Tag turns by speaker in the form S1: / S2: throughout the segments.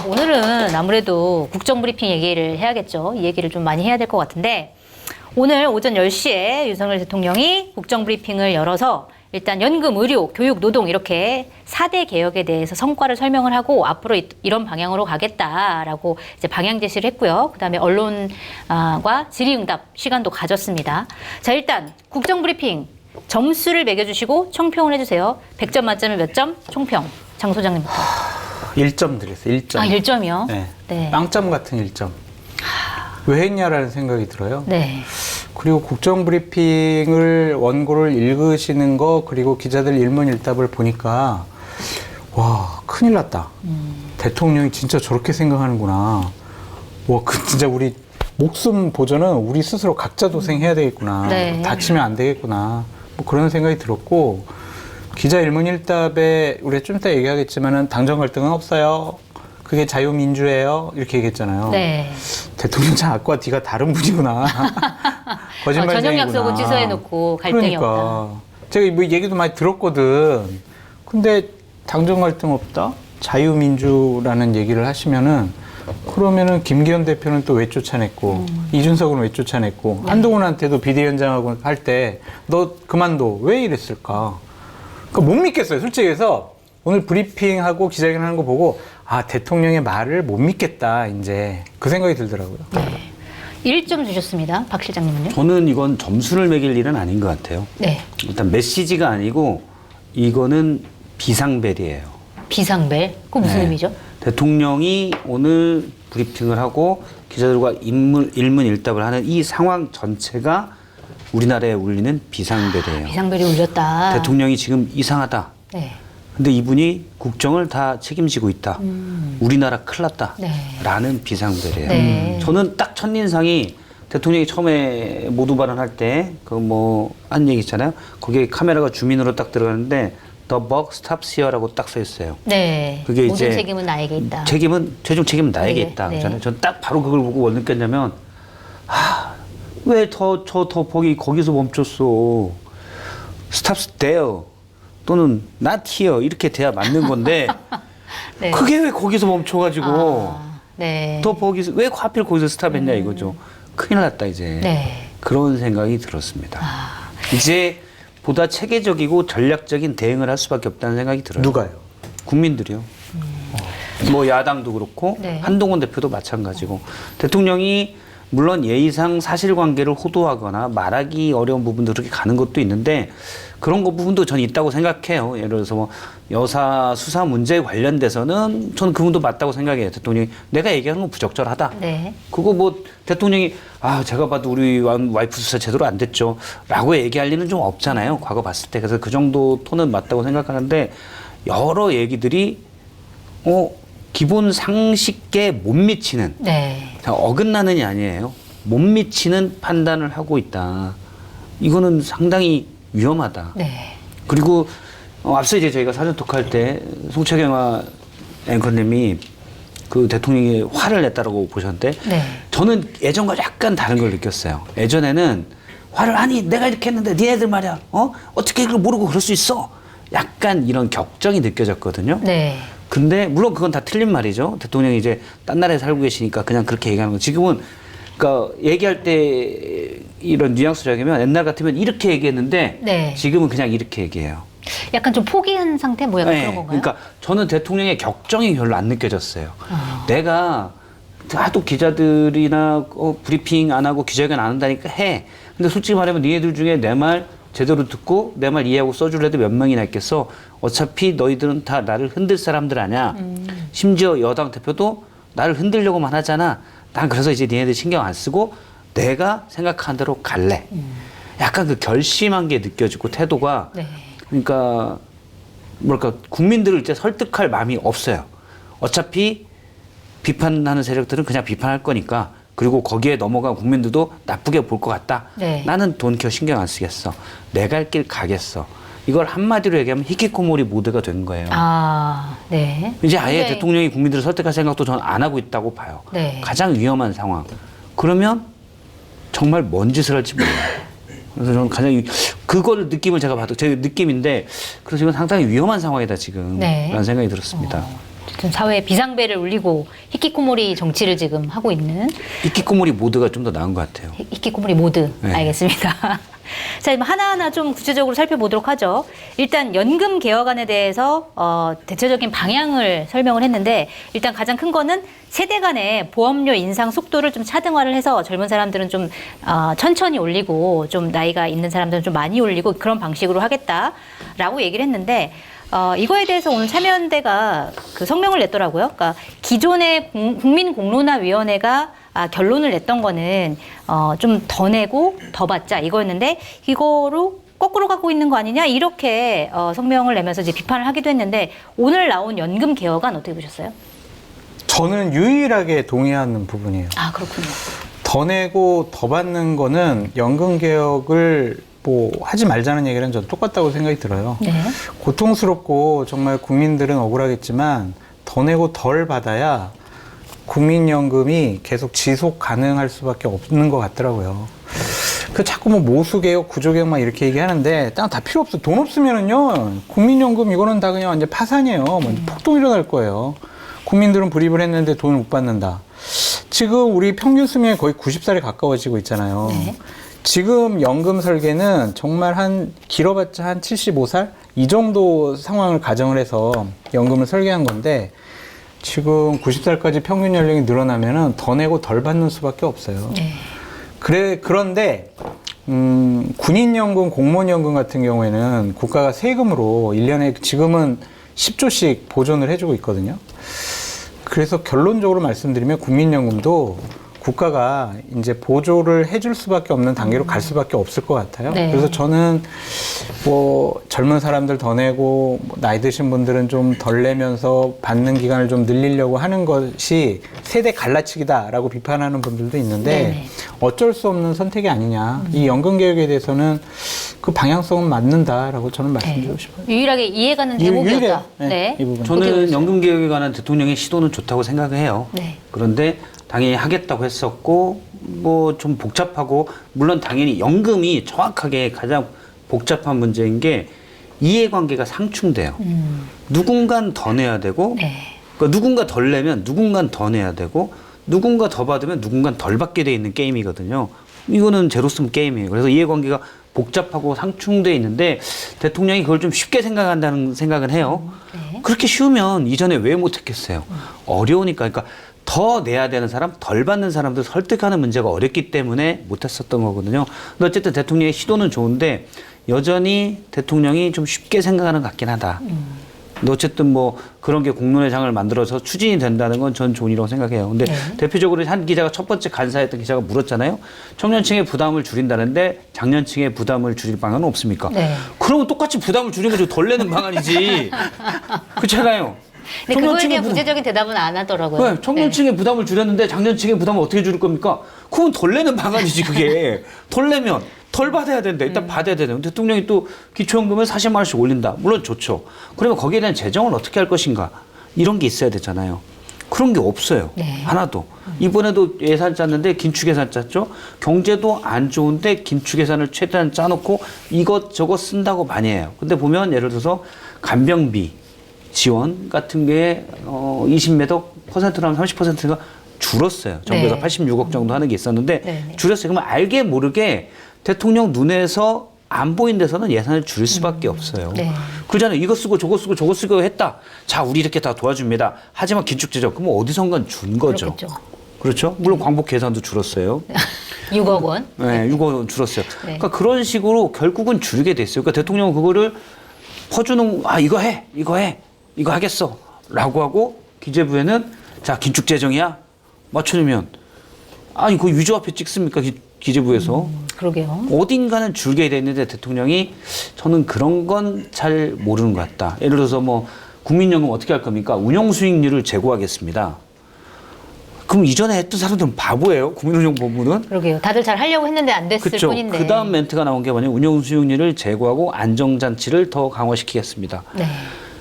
S1: 오늘은 아무래도 국정브리핑 얘기를 해야겠죠. 이 얘기를 좀 많이 해야 될 것 같은데 오늘 오전 10시에 윤석열 대통령이 국정브리핑을 열어서 일단 연금, 의료, 교육, 노동 이렇게 4대 개혁에 대해서 성과를 설명을 하고 앞으로 이런 방향으로 가겠다라고 이제 방향 제시를 했고요. 그다음에 언론과 질의응답 시간도 가졌습니다. 자, 일단 국정브리핑 점수를 매겨주시고 총평을 해주세요. 100점 만점에 몇 점? 총평. 장 소장님부터.
S2: 1점 드렸어요. 1점.
S1: 아, 1점이요?
S2: 네.
S1: 네.
S2: 빵점 같은 1점. 왜 했냐라는 생각이 들어요.
S1: 네.
S2: 그리고 국정브리핑을 원고를 읽으시는 거 그리고 기자들 일문일답을 보니까 와, 큰일 났다. 대통령이 진짜 저렇게 생각하는구나. 와, 진짜 우리 목숨 보전은 우리 스스로 각자 도생해야 되겠구나.
S1: 네.
S2: 다치면 안 되겠구나. 뭐 그런 생각이 들었고, 기자 일문일답에 우리가 좀 이따 얘기하겠지만은 당정 갈등은 없어요. 그게 자유민주예요. 이렇게 얘기했잖아요.
S1: 네.
S2: 대통령 참 앞과 뒤가 다른 분이구나. 거짓말쟁이구나.
S1: 저녁 약속은 취소해놓고 갈등이
S2: 그러니까.
S1: 없다.
S2: 제가 뭐 얘기도 많이 들었거든. 근데 당정 갈등 없다? 자유민주라는 얘기를 하시면은 그러면은 김기현 대표는 또 왜 쫓아냈고 이준석은 왜 쫓아냈고
S1: 네.
S2: 한동훈한테도 비대위원장하고 할 때 너 그만둬 왜 이랬을까? 그러니까 못 믿겠어요. 솔직히 해서 오늘 브리핑하고 기자회견하는 거 보고 아, 대통령의 말을 못 믿겠다 이제 그 생각이 들더라고요.
S1: 네. 1점 주셨습니다. 박 실장님은요?
S3: 저는 이건 점수를 매길 일은 아닌 것 같아요.
S1: 네.
S3: 일단 메시지가 아니고 이거는 비상벨이에요.
S1: 비상벨. 그거 무슨
S3: 네.
S1: 의미죠?
S3: 대통령이 오늘 브리핑을 하고 기자들과 일문일답을 하는 이 상황 전체가 우리나라에 울리는 비상벨이에요.
S1: 비상벨이 울렸다.
S3: 대통령이 지금 이상하다.
S1: 네.
S3: 근데 이분이 국정을 다 책임지고 있다. 우리나라 큰일 났다.
S1: 네.
S3: 라는 비상벨이에요.
S1: 네.
S3: 저는 딱 첫인상이 대통령이 처음에 모두 발언할 때 그 뭐 한 얘기 있잖아요. 거기에 카메라가 주민으로 딱 들어가는데 The buck stops here라고 딱 써 있어요.
S1: 네.
S3: 그게
S1: 모든
S3: 이제
S1: 책임은 나에게 있다.
S3: 최종 책임은 나에게
S1: 네,
S3: 있다.
S1: 네.
S3: 그렇잖아요. 전 딱 바로 그걸 보고 뭘 느꼈냐면 왜 더 거기서 멈췄어. Stops there 또는 not here 이렇게 돼야 맞는 건데
S1: 네.
S3: 그게 왜 거기서 멈춰가지고
S1: 네.
S3: 더 거기서 왜 하필 거기서 스탑했냐 이거죠. 큰일 났다 이제.
S1: 네.
S3: 그런 생각이 들었습니다. 이제 보다 체계적이고 전략적인 대응을 할 수밖에 없다는 생각이 들어요.
S2: 누가요?
S3: 국민들이요. 뭐 야당도 그렇고
S1: 네.
S3: 한동훈 대표도 마찬가지고 대통령이 물론 예의상 사실관계를 호도하거나 말하기 어려운 부분도 그렇게 가는 것도 있는데 그런 거 부분도 전 있다고 생각해요. 예를 들어서 뭐 여사 수사 문제에 관련돼서는 저는 그 부분도 맞다고 생각해요. 대통령이 내가 얘기하는 건 부적절하다.
S1: 네.
S3: 그거 뭐 대통령이 제가 봐도 우리 와이프 수사 제대로 안 됐죠 라고 얘기할 리는 좀 없잖아요. 과거 봤을 때. 그래서 그 정도 톤은 맞다고 생각하는데 여러 얘기들이 기본 상식에 못 미치는
S1: 네.
S3: 어긋나는이 아니에요. 못 미치는 판단을 하고 있다. 이거는 상당히 위험하다.
S1: 네.
S3: 그리고 앞서 이제 저희가 사전 토크할 때 송채경화 앵커님이 그 대통령이 화를 냈다라고 보셨는데
S1: 네.
S3: 저는 예전과 약간 다른 걸 느꼈어요. 예전에는 화를 아니 내가 이렇게 했는데 니네들 말이야 어떻게 그걸 모르고 그럴 수 있어 약간 이런 격정이 느껴졌거든요.
S1: 네.
S3: 근데 물론 그건 다 틀린 말이죠. 대통령이 이제 딴 나라에 살고 계시니까 그냥 그렇게 얘기하는 거. 지금은 그러니까 얘기할 때 이런 뉘앙스적이면 옛날 같으면 이렇게 얘기했는데
S1: 네.
S3: 지금은 그냥 이렇게 얘기해요.
S1: 약간 좀 포기한 상태 뭐 약간
S3: 네,
S1: 그런 건가요?
S3: 그러니까 저는 대통령의 격정이 별로 안 느껴졌어요. 내가 하도 기자들이나 브리핑 안 하고 기자회견 안 한다니까 해. 근데 솔직히 말하면 니네들 중에 내 말 제대로 듣고 내 말 이해하고 써줄 애들 몇 명이나 있겠어. 어차피 너희들은 다 나를 흔들 사람들 아니야. 심지어 여당 대표도 나를 흔들려고만 하잖아. 난 그래서 이제 니네들 신경 안 쓰고 내가 생각한 대로 갈래. 약간 그 결심한 게 느껴지고 태도가
S1: 네.
S3: 그러니까 뭐랄까 국민들을 이제 설득할 마음이 없어요. 어차피 비판하는 세력들은 그냥 비판할 거니까 그리고 거기에 넘어간 국민들도 나쁘게 볼 것 같다.
S1: 네.
S3: 나는 돈켜 신경 안 쓰겠어. 내 갈 길 가겠어. 이걸 한마디로 얘기하면 히키코모리 모드가 된 거예요.
S1: 네.
S3: 이제 아예
S1: 굉장히-
S3: 대통령이 국민들을 설득할 생각도 저는 안 하고 있다고 봐요.
S1: 네.
S3: 가장 위험한 상황. 그러면 정말 뭔 짓을 할지 몰라요. 그래서 저는 가장 그걸 느낌을 제가 봐도 제 느낌인데 그래서 이건 상당히 위험한 상황이다 지금
S1: 네.
S3: 라는 생각이 들었습니다.
S1: 어쨌든 사회에 비상벨을 울리고 히키코모리 정치를 지금 하고 있는
S3: 이키코모리 모드가 좀 더 나은 것 같아요.
S1: 히키코모리 모드.
S3: 네.
S1: 알겠습니다. 자, 그럼 하나하나 좀 구체적으로 살펴보도록 하죠. 일단 연금 개혁안에 대해서 대체적인 방향을 설명을 했는데 일단 가장 큰 거는 세대 간의 보험료 인상 속도를 좀 차등화를 해서 젊은 사람들은 좀 천천히 올리고 좀 나이가 있는 사람들은 좀 많이 올리고 그런 방식으로 하겠다라고 얘기를 했는데 이거에 대해서 오늘 참여연대가 그 성명을 냈더라고요. 그러니까 기존의 국민공론화위원회가 결론을 냈던 거는 좀 더 내고 더 받자 이거였는데 이거로 거꾸로 가고 있는 거 아니냐 이렇게 성명을 내면서 이제 비판을 하기도 했는데 오늘 나온 연금 개혁안 어떻게 보셨어요?
S2: 저는 유일하게 동의하는 부분이에요.
S1: 아 그렇군요.
S2: 더 내고 더 받는 거는 연금 개혁을 뭐 하지 말자는 얘기는 저는 똑같다고 생각이 들어요.
S1: 네.
S2: 고통스럽고 정말 국민들은 억울하겠지만 더 내고 덜 받아야 국민연금이 계속 지속 가능할 수밖에 없는 것 같더라고요. 그 자꾸 뭐 모수개혁, 구조개혁만 이렇게 얘기하는데 다 필요 없어. 돈 없으면은요 국민연금 이거는 다 그냥 완전 파산이에요. 뭐 폭동 일어날 거예요. 국민들은 불입을 했는데 돈을 못 받는다. 지금 우리 평균 수명이 거의 90살에 가까워지고 있잖아요.
S1: 네.
S2: 지금 연금 설계는 정말 길어봤자 한 75살? 이 정도 상황을 가정을 해서 연금을 설계한 건데 지금 90살까지 평균 연령이 늘어나면은 더 내고 덜 받는 수밖에 없어요.
S1: 네.
S2: 그런데, 군인연금, 공무원연금 같은 경우에는 국가가 세금으로 1년에 지금은 10조씩 보존을 해주고 있거든요. 그래서 결론적으로 말씀드리면 국민연금도 국가가 이제 보조를 해줄 수밖에 없는 단계로 갈 수밖에 없을 것 같아요.
S1: 네.
S2: 그래서 저는 뭐 젊은 사람들 더 내고 나이 드신 분들은 좀 덜 내면서 받는 기간을 좀 늘리려고 하는 것이 세대 갈라치기다라고 비판하는 분들도 있는데
S1: 네네.
S2: 어쩔 수 없는 선택이 아니냐. 이 연금 개혁에 대해서는 그 방향성은 맞는다라고 저는 말씀드리고 싶어요.
S1: 유일하게 이해가는 대목이었다.
S2: 유일해요. 네,
S1: 네.
S2: 이 부분.
S1: 어떻게
S3: 저는
S1: 보세요?
S3: 연금 개혁에 관한 대통령의 시도는 좋다고 생각을 해요.
S1: 네.
S3: 그런데 당연히 하겠다고 했었고 뭐 좀 복잡하고 물론 당연히 연금이 정확하게 가장 복잡한 문제인 게 이해관계가 상충돼요. 누군간 더 내야 되고
S1: 네.
S3: 그러니까 누군가 덜 내면 누군간 더 내야 되고 누군가 더 받으면 누군간 덜 받게 돼 있는 게임이거든요. 이거는 제로섬 게임이에요. 그래서 이해관계가 복잡하고 상충돼 있는데 대통령이 그걸 좀 쉽게 생각한다는 생각은 해요.
S1: 네.
S3: 그렇게 쉬우면 이전에 왜 못했겠어요. 어려우니까. 그러니까 더 내야 되는 사람, 덜 받는 사람들 설득하는 문제가 어렵기 때문에 못했었던 거거든요. 근데 어쨌든 대통령의 시도는 좋은데 여전히 대통령이 좀 쉽게 생각하는 것 같긴 하다. 근데 어쨌든 뭐 그런 게 공론의 장을 만들어서 추진이 된다는 건 전 좋은 일이라고 생각해요. 근데
S1: 네.
S3: 대표적으로 한 기자가 첫 번째 간사했던 기자가 물었잖아요. 청년층의 부담을 줄인다는데 장년층의 부담을 줄일 방안은 없습니까?
S1: 네.
S3: 그러면 똑같이 부담을 줄이면 덜 내는 방안이지. 그렇잖아요.
S1: 근데 그거에
S3: 청년층의
S1: 대한
S3: 부담-
S1: 구체적인 대답은 안 하더라고요.
S3: 네, 청년층의 부담을 줄였는데 장년층의 부담을 어떻게 줄일 겁니까? 그건 덜 내는 방안이지 그게. 덜 내면 덜 받아야 된다. 일단 받아야 되는. 대통령이 또 기초연금을 40만 원씩 올린다. 물론 좋죠. 그러면 거기에 대한 재정을 어떻게 할 것인가. 이런 게 있어야 되잖아요. 그런 게 없어요.
S1: 네.
S3: 하나도. 이번에도 예산 짰는데 긴축 예산 짰죠. 경제도 안 좋은데 긴축 예산을 최대한 짜놓고 이것저것 쓴다고 많이 해요. 근데 보면 예를 들어서 간병비 지원 같은 게 20매덕 퍼센트라면 30%가 줄었어요. 정부에서
S1: 네.
S3: 86억 정도 하는 게 있었는데
S1: 네, 네.
S3: 줄였어요. 그러면 알게 모르게 대통령 눈에서 안 보인 데서는 예산을 줄일 수밖에 없어요.
S1: 네.
S3: 그러잖아요. 이거 쓰고 저거 쓰고 저거 쓰고 했다. 자, 우리 이렇게 다 도와줍니다. 하지만 긴축재정 그러면 어디선간 준 거죠.
S1: 그렇겠죠.
S3: 그렇죠? 물론 광복 계산도 줄었어요.
S1: 6억 원.
S3: 네, 6억 원 줄었어요.
S1: 네.
S3: 그러니까 그런 식으로 결국은 줄이게 됐어요. 그러니까 대통령은 그거를 퍼주는 이거 해, 이거 하겠어, 라고 하고 기재부에는 자 긴축재정이야 맞춰주면 아니 그 위조 앞에 찍습니까 기재부에서
S1: 그러게요.
S3: 어딘가는 줄게 돼 있는데 대통령이 저는 그런 건 잘 모르는 것 같다. 예를 들어서 뭐 국민연금 어떻게 할 겁니까? 운영수익률을 제고하겠습니다. 그럼 이전에 했던 사람들은 바보예요. 국민운용본부는.
S1: 그러게요. 다들 잘 하려고 했는데 안 됐을
S3: 그렇죠.
S1: 뿐인데.
S3: 그 다음 멘트가 나온 게 뭐냐면 운영수익률을 제고하고 안정장치를 더 강화시키겠습니다.
S1: 네.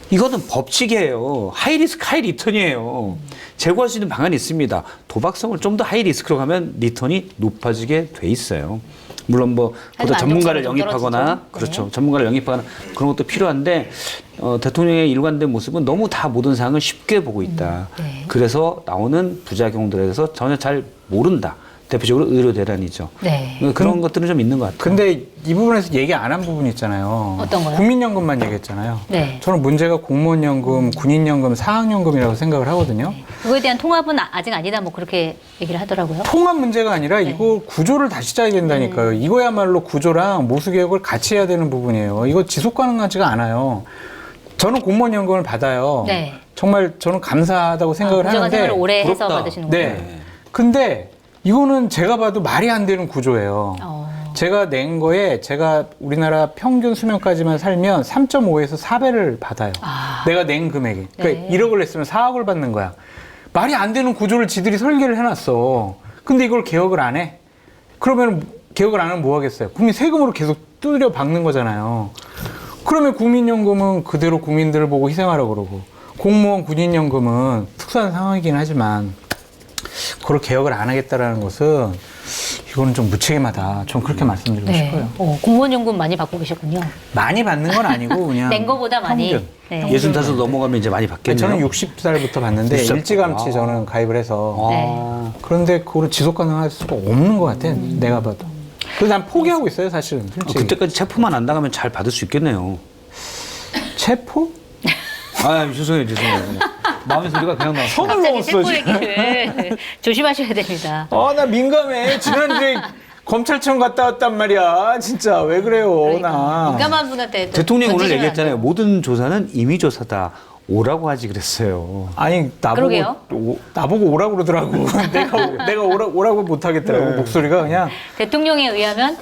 S3: 이거는 법칙이에요. 하이리스크 하이리턴이에요. 제고할 수 있는 방안이 있습니다. 도박성을 좀 더 하이리스크로 가면 리턴이 높아지게 돼 있어요. 물론 뭐 보다
S1: 하지만
S3: 전문가를
S1: 안정성은 좀
S3: 영입하거나
S1: 떨어지죠.
S3: 그렇죠.
S1: 네.
S3: 전문가를 영입하거나 그런 것도 필요한데 대통령의 일관된 모습은 너무 다 모든 사항을 쉽게 보고 있다.
S1: 네.
S3: 그래서 나오는 부작용들에 대해서 전혀 잘 모른다. 대표적으로 의료 대란이죠.
S1: 네.
S3: 그런 것들은 좀 있는 것 같아요.
S2: 근데 이 부분에서 얘기 안 한 부분이 있잖아요.
S1: 어떤 거요?
S2: 국민연금만 얘기했잖아요.
S1: 네.
S2: 저는 문제가 공무원연금, 군인연금, 사학연금이라고 생각을 하거든요.
S1: 그거에 대한 통합은 아직 아니다 뭐 그렇게 얘기를 하더라고요.
S2: 통합 문제가 아니라 이거 구조를 다시 짜야 된다니까요. 이거야말로 구조랑 모수개혁을 같이 해야 되는 부분이에요. 이거 지속 가능하지가 않아요. 저는 공무원연금을 받아요.
S1: 네.
S2: 정말 저는 감사하다고 생각을
S1: 부정한
S2: 하는데.
S1: 생활을 오래 해서
S3: 부럽다.
S1: 받으시는 거예요.
S2: 네. 근데 이거는 제가 봐도 말이 안 되는 구조예요. 제가 낸 거에 제가 우리나라 평균 수명까지만 살면 3.5에서 4배를 받아요. 내가 낸 금액이. 그러니까
S1: 네.
S2: 1억을 냈으면 4억을 받는 거야. 말이 안 되는 구조를 지들이 설계를 해놨어. 근데 이걸 개혁을 안 해? 그러면 개혁을 안 하면 뭐 하겠어요? 국민 세금으로 계속 두드려 박는 거잖아요. 그러면 국민연금은 그대로 국민들을 보고 희생하라고 그러고 공무원 군인연금은 특수한 상황이긴 하지만 그걸 개혁을 안 하겠다라는 것은 이거는 좀 무책임하다. 전 그렇게 말씀드리고
S1: 네.
S2: 싶어요.
S1: 공무원연금 많이 받고 계셨군요.
S2: 많이 받는 건 아니고 그냥
S1: 낸 거보다 많이.
S2: 평균.
S1: 네.
S3: 65 넘어가면 이제 많이 바뀌었네요.
S2: 저는 60살부터 받는데
S3: 60살.
S2: 일찌감치
S3: 아.
S2: 저는 가입을 해서
S1: 네.
S2: 그런데 그거를 지속 가능할 수가 없는 것 같아. 내가 봐도. 그래서 난 포기하고 있어요, 사실은. 솔직히.
S3: 그때까지 체포만 안 당하면 잘 받을 수 있겠네요.
S2: 체포?
S3: 죄송해요. 마음의 소리가 그냥 나왔어.
S1: 갑자기 세포 얘기를 조심하셔야 됩니다.
S2: 나 민감해. 지난주에 검찰청 갔다 왔단 말이야. 진짜 왜 그래요, 나.
S1: 민감한 분한테 또
S3: 대통령이 오늘
S1: 던지시면 안
S3: 얘기했잖아요.
S1: 돼요.
S3: 모든 조사는 임의 조사다. 오라고 하지 그랬어요.
S2: 아니
S1: 그러게요.
S2: 나보고 오라고 그러더라고. 내가 오라고 못 하겠더라고. 목소리가 그냥.
S1: 대통령에 의하면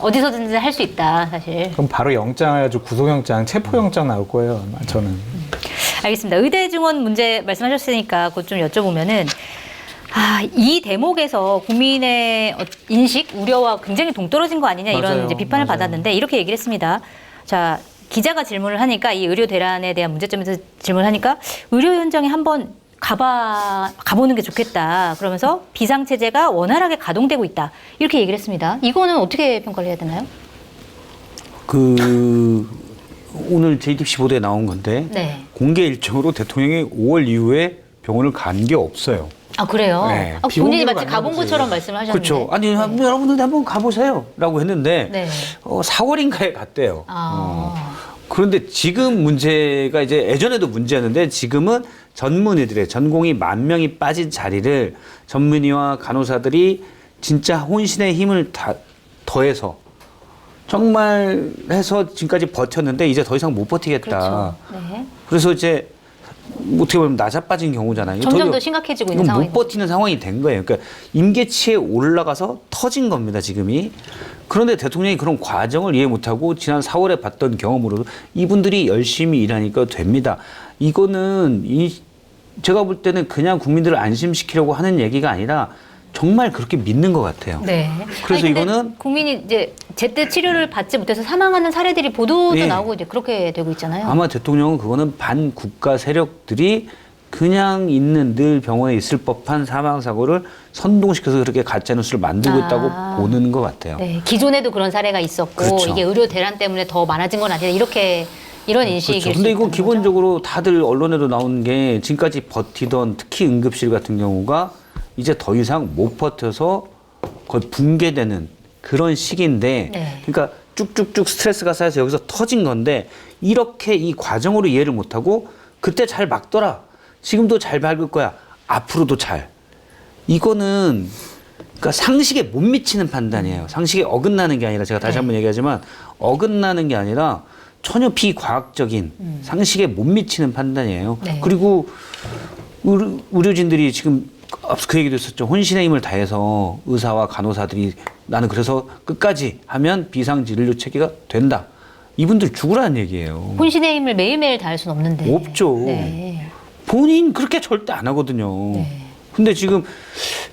S1: 어디서든지 할 수 있다 사실.
S2: 그럼 바로 영장 해가지고 구속영장, 체포영장 나올 거예요. 아마 저는.
S1: 알겠습니다. 의대 증원 문제 말씀하셨으니까 그것 좀 여쭤보면은 이 대목에서 국민의 인식, 우려와 굉장히 동떨어진 거 아니냐 이런
S2: 맞아요.
S1: 이제 비판을
S2: 맞아요.
S1: 받았는데 이렇게 얘기를 했습니다. 자, 기자가 질문을 하니까 이 의료 대란에 대한 문제점에 대해서 질문을 하니까 의료 현장에 한번 가보는 게 좋겠다. 그러면서 비상체제가 원활하게 가동되고 있다. 이렇게 얘기를 했습니다. 이거는 어떻게 평가를 해야 되나요?
S3: 오늘 JTBC 보도에 나온 건데
S1: 네.
S3: 공개 일정으로 대통령이 5월 이후에 병원을 간 게 없어요.
S1: 아, 그래요?
S3: 네.
S1: 본인이
S2: 비공개로
S1: 마치
S2: 갔나
S1: 가본
S2: 보지.
S1: 것처럼 말씀을 하셨는데.
S3: 그렇죠. 아니 여러분들 한번 가보세요라고 했는데
S1: 네.
S3: 4월인가에 갔대요.
S1: 아.
S3: 그런데 지금 문제가 이제 예전에도 문제였는데 지금은 전문의들의 전공이 10,000명이 빠진 자리를 전문의와 간호사들이 진짜 혼신의 힘을 다 더해서 정말 해서 지금까지 버텼는데 이제 더 이상 못 버티겠다.
S1: 그렇죠. 네.
S3: 그래서 이제 어떻게 보면 나자빠진 경우잖아요.
S1: 점점 더 심각해지고 있는
S3: 이건
S1: 상황이고.
S3: 못 버티는 상황이 된 거예요. 그러니까 임계치에 올라가서 터진 겁니다, 지금이. 그런데 대통령이 그런 과정을 이해 못하고 지난 4월에 봤던 경험으로 이분들이 열심히 일하니까 됩니다. 이거는 제가 볼 때는 그냥 국민들을 안심시키려고 하는 얘기가 아니라 정말 그렇게 믿는 것 같아요.
S1: 네.
S3: 그래서
S1: 아니, 근데
S3: 이거는
S1: 국민이 이제 제때 치료를 받지 못해서 사망하는 사례들이 보도도
S3: 네.
S1: 나오고 이제 그렇게 되고 있잖아요.
S3: 아마 대통령은 그거는 반국가 세력들이 그냥 있는 늘 병원에 있을 법한 사망 사고를 선동시켜서 그렇게 가짜 뉴스를 만들고 있다고 보는 것 같아요.
S1: 네. 기존에도 그런 사례가 있었고
S3: 그렇죠.
S1: 이게 의료 대란 때문에 더 많아진 건 아니라 이런 인식일
S3: 그렇죠.
S1: 수
S3: 근데 이거
S1: 있다는
S3: 기본적으로 다들 언론에도 나오는 게 지금까지 버티던 특히 응급실 같은 경우가 이제 더 이상 못 버텨서 거의 붕괴되는 그런 시기인데
S1: 네.
S3: 그러니까 쭉쭉쭉 스트레스가 쌓여서 여기서 터진 건데 이렇게 이 과정으로 이해를 못하고 그때 잘 막더라. 지금도 잘 밟을 거야. 앞으로도 잘. 이거는 그러니까 상식에 못 미치는 판단이에요. 상식에 어긋나는 게 아니라 제가 다시
S1: 네.
S3: 한번 얘기하지만 어긋나는 게 아니라 전혀 비과학적인 상식에 못 미치는 판단이에요.
S1: 네.
S3: 그리고 의료진들이 지금 앞서 그 얘기도 있었죠. 혼신의 힘을 다해서 의사와 간호사들이 나는 그래서 끝까지 하면 비상진료 체계가 된다. 이분들 죽으라는 얘기예요.
S1: 혼신의 힘을 매일매일 다할 수는 없는데.
S3: 없죠.
S1: 네.
S3: 본인 그렇게 절대 안 하거든요.
S1: 네.
S3: 근데 지금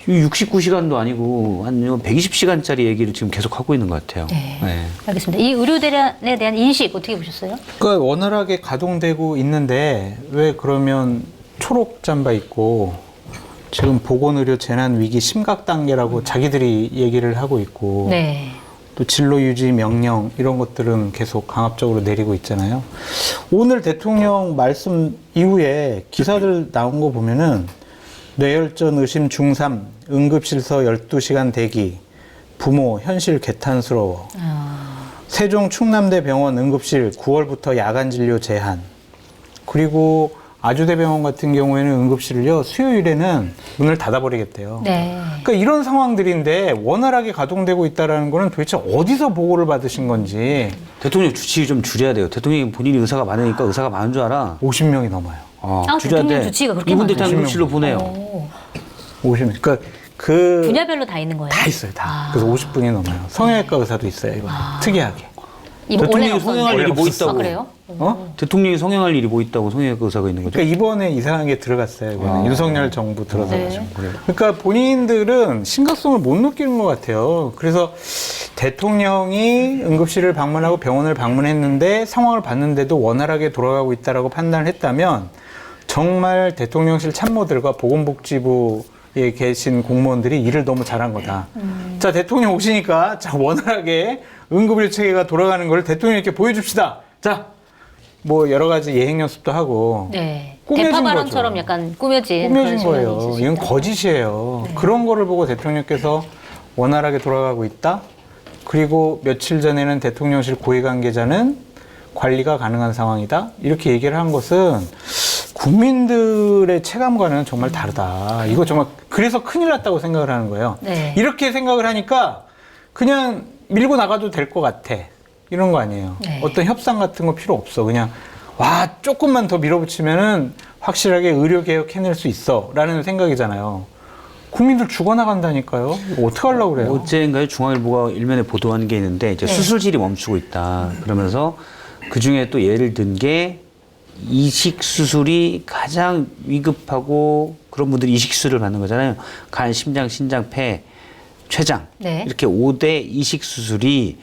S3: 69시간도 아니고 한 120시간짜리 얘기를 지금 계속 하고 있는 것 같아요.
S1: 네.
S3: 네.
S1: 알겠습니다. 이 의료 대란에 대한 인식 어떻게 보셨어요?
S2: 그러니까 원활하게 가동되고 있는데 왜 그러면 초록 잠바 입고 지금 보건의료 재난 위기 심각 단계라고 자기들이 얘기를 하고 있고
S1: 네.
S2: 또 진로 유지 명령 이런 것들은 계속 강압적으로 내리고 있잖아요. 오늘 대통령 말씀 이후에 기사들 나온 거 보면은 뇌혈전 의심 중3, 응급실서 12시간 대기, 부모 현실 개탄스러워. 세종 충남대 병원 응급실 9월부터 야간 진료 제한. 그리고 아주대병원 같은 경우에는 응급실을요, 수요일에는 문을 닫아버리겠대요.
S1: 네.
S2: 그러니까 이런 상황들인데 원활하게 가동되고 있다는 거는 도대체 어디서 보고를 받으신 건지.
S3: 대통령 주치 좀 줄여야 돼요. 대통령이 본인이 의사가 많으니까 의사가 많은 줄 알아.
S2: 50명이 넘어요.
S1: 대통령 주치의가 그렇게
S3: 이분들 다
S1: 많아요?
S3: 응급실로 보내요.
S1: 오.
S2: 50명. 그러니까 그
S1: 분야별로 다 있는 거예요?
S2: 다 있어요, 다. 그래서 50분이 넘어요. 성형외과 의사도 있어요, 이번에. 특이하게.
S1: 이번
S3: 대통령이
S1: 원래는
S3: 성형할 일이 뭐
S2: 없었어.
S3: 있다고?
S1: 그래요?
S3: 대통령이 성형할 일이 뭐 있다고 성형외과 의사가 있는 거죠?
S2: 그러니까 이번에 이상한 게 들어갔어요. 이번에 윤석열 정부 들어서가지고.
S1: 네.
S2: 그러니까 본인들은 심각성을 못 느끼는 것 같아요. 그래서 대통령이 응급실을 방문하고 병원을 방문했는데 상황을 봤는데도 원활하게 돌아가고 있다라고 판단을 했다면 정말 대통령실 참모들과 보건복지부에 계신 공무원들이 일을 너무 잘한 거다. 자, 대통령 오시니까 자, 원활하게 응급의료 체계가 돌아가는 걸 대통령께 보여줍시다. 자, 뭐 여러 가지 예행 연습도 하고.
S1: 네.
S2: 꾸며진
S1: 대파 발언처럼
S2: 거죠.
S1: 약간 꾸며진
S2: 꾸며진
S1: 그런 시간이
S2: 거예요.
S1: 있을 수
S2: 이건
S1: 있다.
S2: 거짓이에요.
S1: 네.
S2: 그런 거를 보고 대통령께서 원활하게 돌아가고 있다. 그리고 며칠 전에는 대통령실 고위 관계자는 관리가 가능한 상황이다. 이렇게 얘기를 한 것은 국민들의 체감과는 정말 다르다. 이거 정말 그래서 큰일 났다고 생각을 하는 거예요.
S1: 네.
S2: 이렇게 생각을 하니까 그냥 밀고 나가도 될 것 같아. 이런 거 아니에요.
S1: 네.
S2: 어떤 협상 같은 거 필요 없어. 그냥 와 조금만 더 밀어붙이면은 확실하게 의료개혁 해낼 수 있어 라는 생각이잖아요. 국민들 죽어나간다니까요. 이거 어떡하려고 그래요.
S3: 어제인가요? 중앙일보가 일면에 보도한 게 있는데 이제
S1: 네.
S3: 수술질이 멈추고 있다. 그러면서 그 중에 또 예를 든 게 이식 수술이 가장 위급하고 그런 분들이 이식 수술을 받는 거잖아요. 간, 심장, 신장, 폐, 췌장
S1: 네.
S3: 이렇게 5대 이식 수술이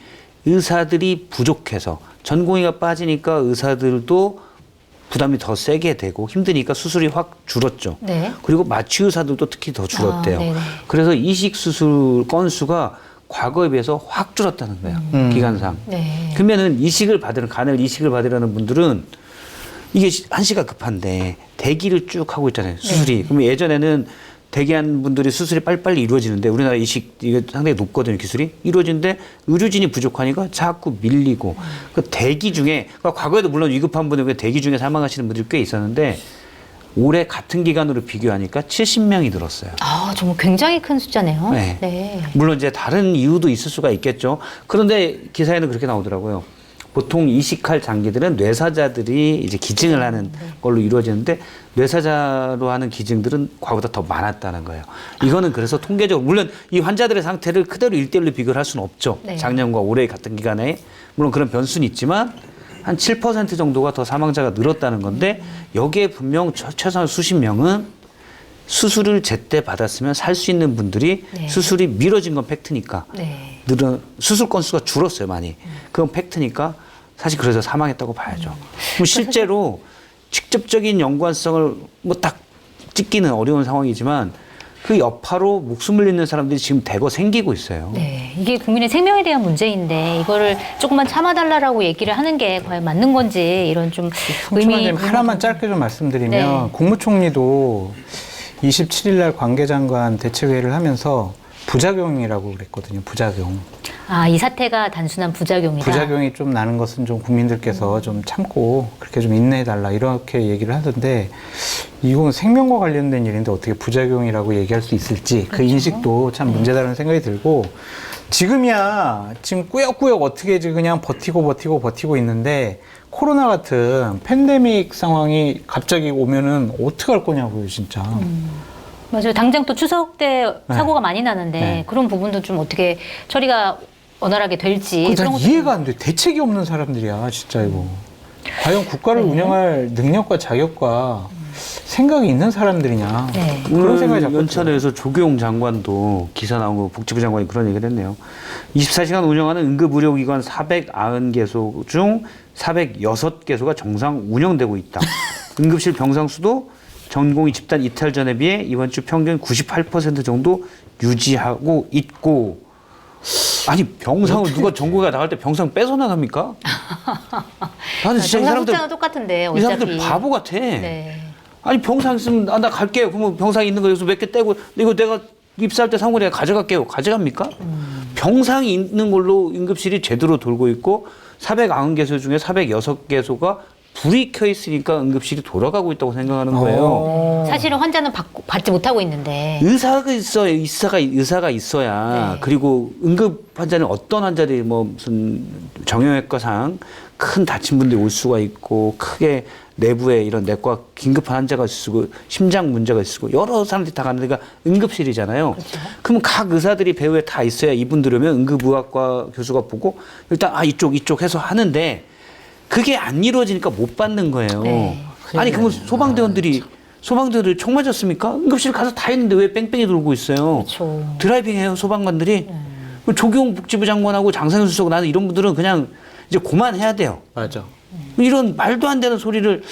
S3: 의사들이 부족해서 전공의가 빠지니까 의사들도 부담이 더 세게 되고 힘드니까 수술이 확 줄었죠.
S1: 네.
S3: 그리고 마취 의사들도 특히 더 줄었대요.
S1: 네네.
S3: 그래서 이식 수술 건수가 과거에 비해서 확 줄었다는 거예요. 기간상.
S1: 네.
S3: 그러면은 간을 이식을 받으려는 분들은 이게 한시가 급한데 대기를 쭉 하고 있잖아요. 수술이.
S1: 네.
S3: 그러면 예전에는 대기한 분들이 수술이 빨리빨리 이루어지는데 우리나라 이식 이게 상당히 높거든요, 기술이. 이루어지는데 의료진이 부족하니까 자꾸 밀리고 그 대기 중에 그러니까 과거에도 물론 위급한 분들 대기 중에 사망하시는 분들이 꽤 있었는데 올해 같은 기간으로 비교하니까 70명이 늘었어요.
S1: 아, 정말 굉장히 큰 숫자네요.
S3: 네.
S1: 네.
S3: 물론 이제 다른 이유도 있을 수가 있겠죠. 그런데 기사에는 그렇게 나오더라고요. 보통 이식할 장기들은 뇌사자들이 이제 기증을 하는 걸로 이루어지는데 뇌사자로 하는 기증들은 과거보다 더 많았다는 거예요. 이거는 그래서 통계적으로 물론 이 환자들의 상태를 그대로 1대1로 비교를 할 수는 없죠.
S1: 네.
S3: 작년과 올해 같은 기간에 물론 그런 변수는 있지만 한 7% 정도가 더 사망자가 늘었다는 건데 여기에 분명 최소한 수십 명은 수술을 제때 받았으면 살 수 있는 분들이
S1: 네.
S3: 수술이 미뤄진 건 팩트니까
S1: 네.
S3: 수술 건수가 줄었어요 많이. 그건 팩트니까 사실 그래서 사망했다고 봐야죠. 그럼 실제로 직접적인 연관성을 뭐 딱 찍기는 어려운 상황이지만 그 여파로 목숨을 잃는 사람들이 지금 대거 생기고 있어요.
S1: 네, 이게 국민의 생명에 대한 문제인데 이거를 조금만 참아달라고 얘기를 하는 게 과연 맞는 건지 이런 좀
S2: 총장님 하나만 짧게 좀 말씀드리면
S1: 네.
S2: 국무총리도 27일 날 관계장관 대책회의를 하면서 부작용이라고 그랬거든요. 부작용.
S1: 아, 이 사태가 단순한 부작용이다.
S2: 부작용이 좀 나는 것은 좀 국민들께서 좀 참고 그렇게 좀 인내해달라 이렇게 얘기를 하던데 이건 생명과 관련된 일인데 어떻게 부작용이라고 얘기할 수 있을지 그 인식도 참 문제다라는 생각이 들고 지금이야 지금 꾸역꾸역 어떻게 지금 그냥 버티고 있는데 코로나 같은 팬데믹 상황이 갑자기 오면은 어떡할 거냐고요 진짜.
S1: 맞아요. 당장 또 추석 때
S2: 네.
S1: 사고가 많이 나는데
S2: 네.
S1: 그런 부분도 좀 어떻게 처리가 원활하게 될지
S2: 난
S1: 그런 것도
S2: 이해가 안 돼. 대책이 없는 사람들이야 진짜 이거. 과연 국가를 운영할 능력과 자격과 생각이 있는 사람들이냐.
S1: 네.
S2: 그런 생각이 자꾸
S3: 연찬회에서 조계용 장관도 기사 나온 거 복지부 장관이 그런 얘기를 했네요. 24시간 운영하는 응급의료기관 490개소 중 406개소가 정상 운영되고 있다. 응급실 병상 수도 전공의 집단 이탈 전에 비해 이번 주 평균 98% 정도 유지하고 있고 아니 병상을 누가 전국에 나갈 때 병상 뺏어 나갑니까? 나는 진짜 이 사람들
S1: 숫자는 똑같은데
S3: 이
S1: 어차피.
S3: 사람들 바보 같아.
S1: 네.
S3: 아니 병상 있으면 나 갈게요. 그러면 병상 있는 거 여기서 몇 개 떼고 이거 내가 입사할 때 산 거 내가 가져갈게요. 가져갑니까? 병상이 있는 걸로 응급실이 제대로 돌고 있고 490개소 중에 406개소가 불이 켜 있으니까 응급실이 돌아가고 있다고 생각하는 거예요.
S1: 사실은 환자는 받지 못하고 있는데.
S3: 의사가 있어야 의사가 있어야
S1: 네.
S3: 그리고 응급 환자는 어떤 환자들이 뭐 무슨 정형외과상 큰 다친 분들이 올 수가 있고 크게 내부에 이런 내과 긴급한 환자가 있고 심장 문제가 있고 여러 사람들이 다 가는 데가 응급실이잖아요.
S1: 그렇죠.
S3: 그러면 각 의사들이 배후에 다 있어야 이분들 오면 응급의학과 교수가 보고 일단 이쪽 해서 하는데 그게 안 이루어지니까 못 받는 거예요.
S1: 네.
S3: 아니 그러면 소방대원들이 총 맞았습니까? 응급실 가서 다 했는데 왜 뺑뺑이 돌고 있어요?
S1: 그렇죠.
S3: 드라이빙해요 소방관들이. 조경 복지부 장관하고 장상현 수석 나는 이런 분들은 그냥 이제 그만해야 돼요.
S2: 맞아.
S3: 이런 말도 안 되는 소리를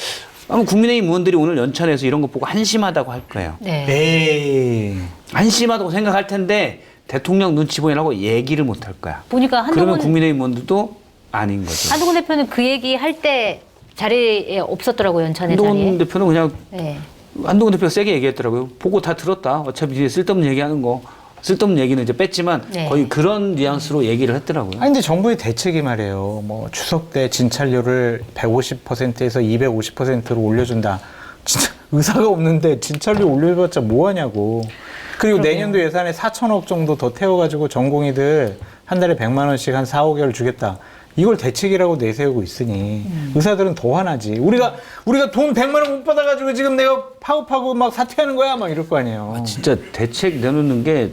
S3: 아마 국민의힘 의원들이 오늘 연찬에서 이런 거 보고 한심하다고 할 거예요.
S1: 네.
S2: 에이.
S3: 한심하다고 생각할 텐데 대통령 눈치 보이라고 얘기를 못 할 거야.
S1: 보니까
S3: 그러면
S1: 한동훈
S3: 국민의힘 의원들도 아닌 거죠.
S1: 한동훈 대표는 그 얘기 할 때 자리에 없었더라고요, 연찬의 자리에.
S3: 한동훈 대표는 그냥
S1: 네.
S3: 한동훈 대표가 세게 얘기했더라고요. 보고 다 들었다. 어차피 뒤에 쓸데없는 얘기하는 거. 쓸데없는 얘기는 이제 뺐지만
S1: 네.
S3: 거의 그런 뉘앙스로 얘기를 했더라고요.
S2: 아니 근데 정부의 대책이 말이에요. 뭐 추석 때 진찰료를 150%에서 250%로 올려준다. 진짜 의사가 없는데 진찰료 올려봤자 뭐 하냐고. 그리고
S1: 그러게요.
S2: 내년도 예산에 4천억 정도 더 태워가지고 전공의들 한 달에 100만 원씩 한 4, 5개월 주겠다. 이걸 대책이라고 내세우고 있으니 의사들은 더 화나지. 우리가 돈 100만 원 못 받아가지고 지금 내가 파업하고 막 사퇴하는 거야 막 이럴 거 아니에요.
S3: 진짜 대책 내놓는 게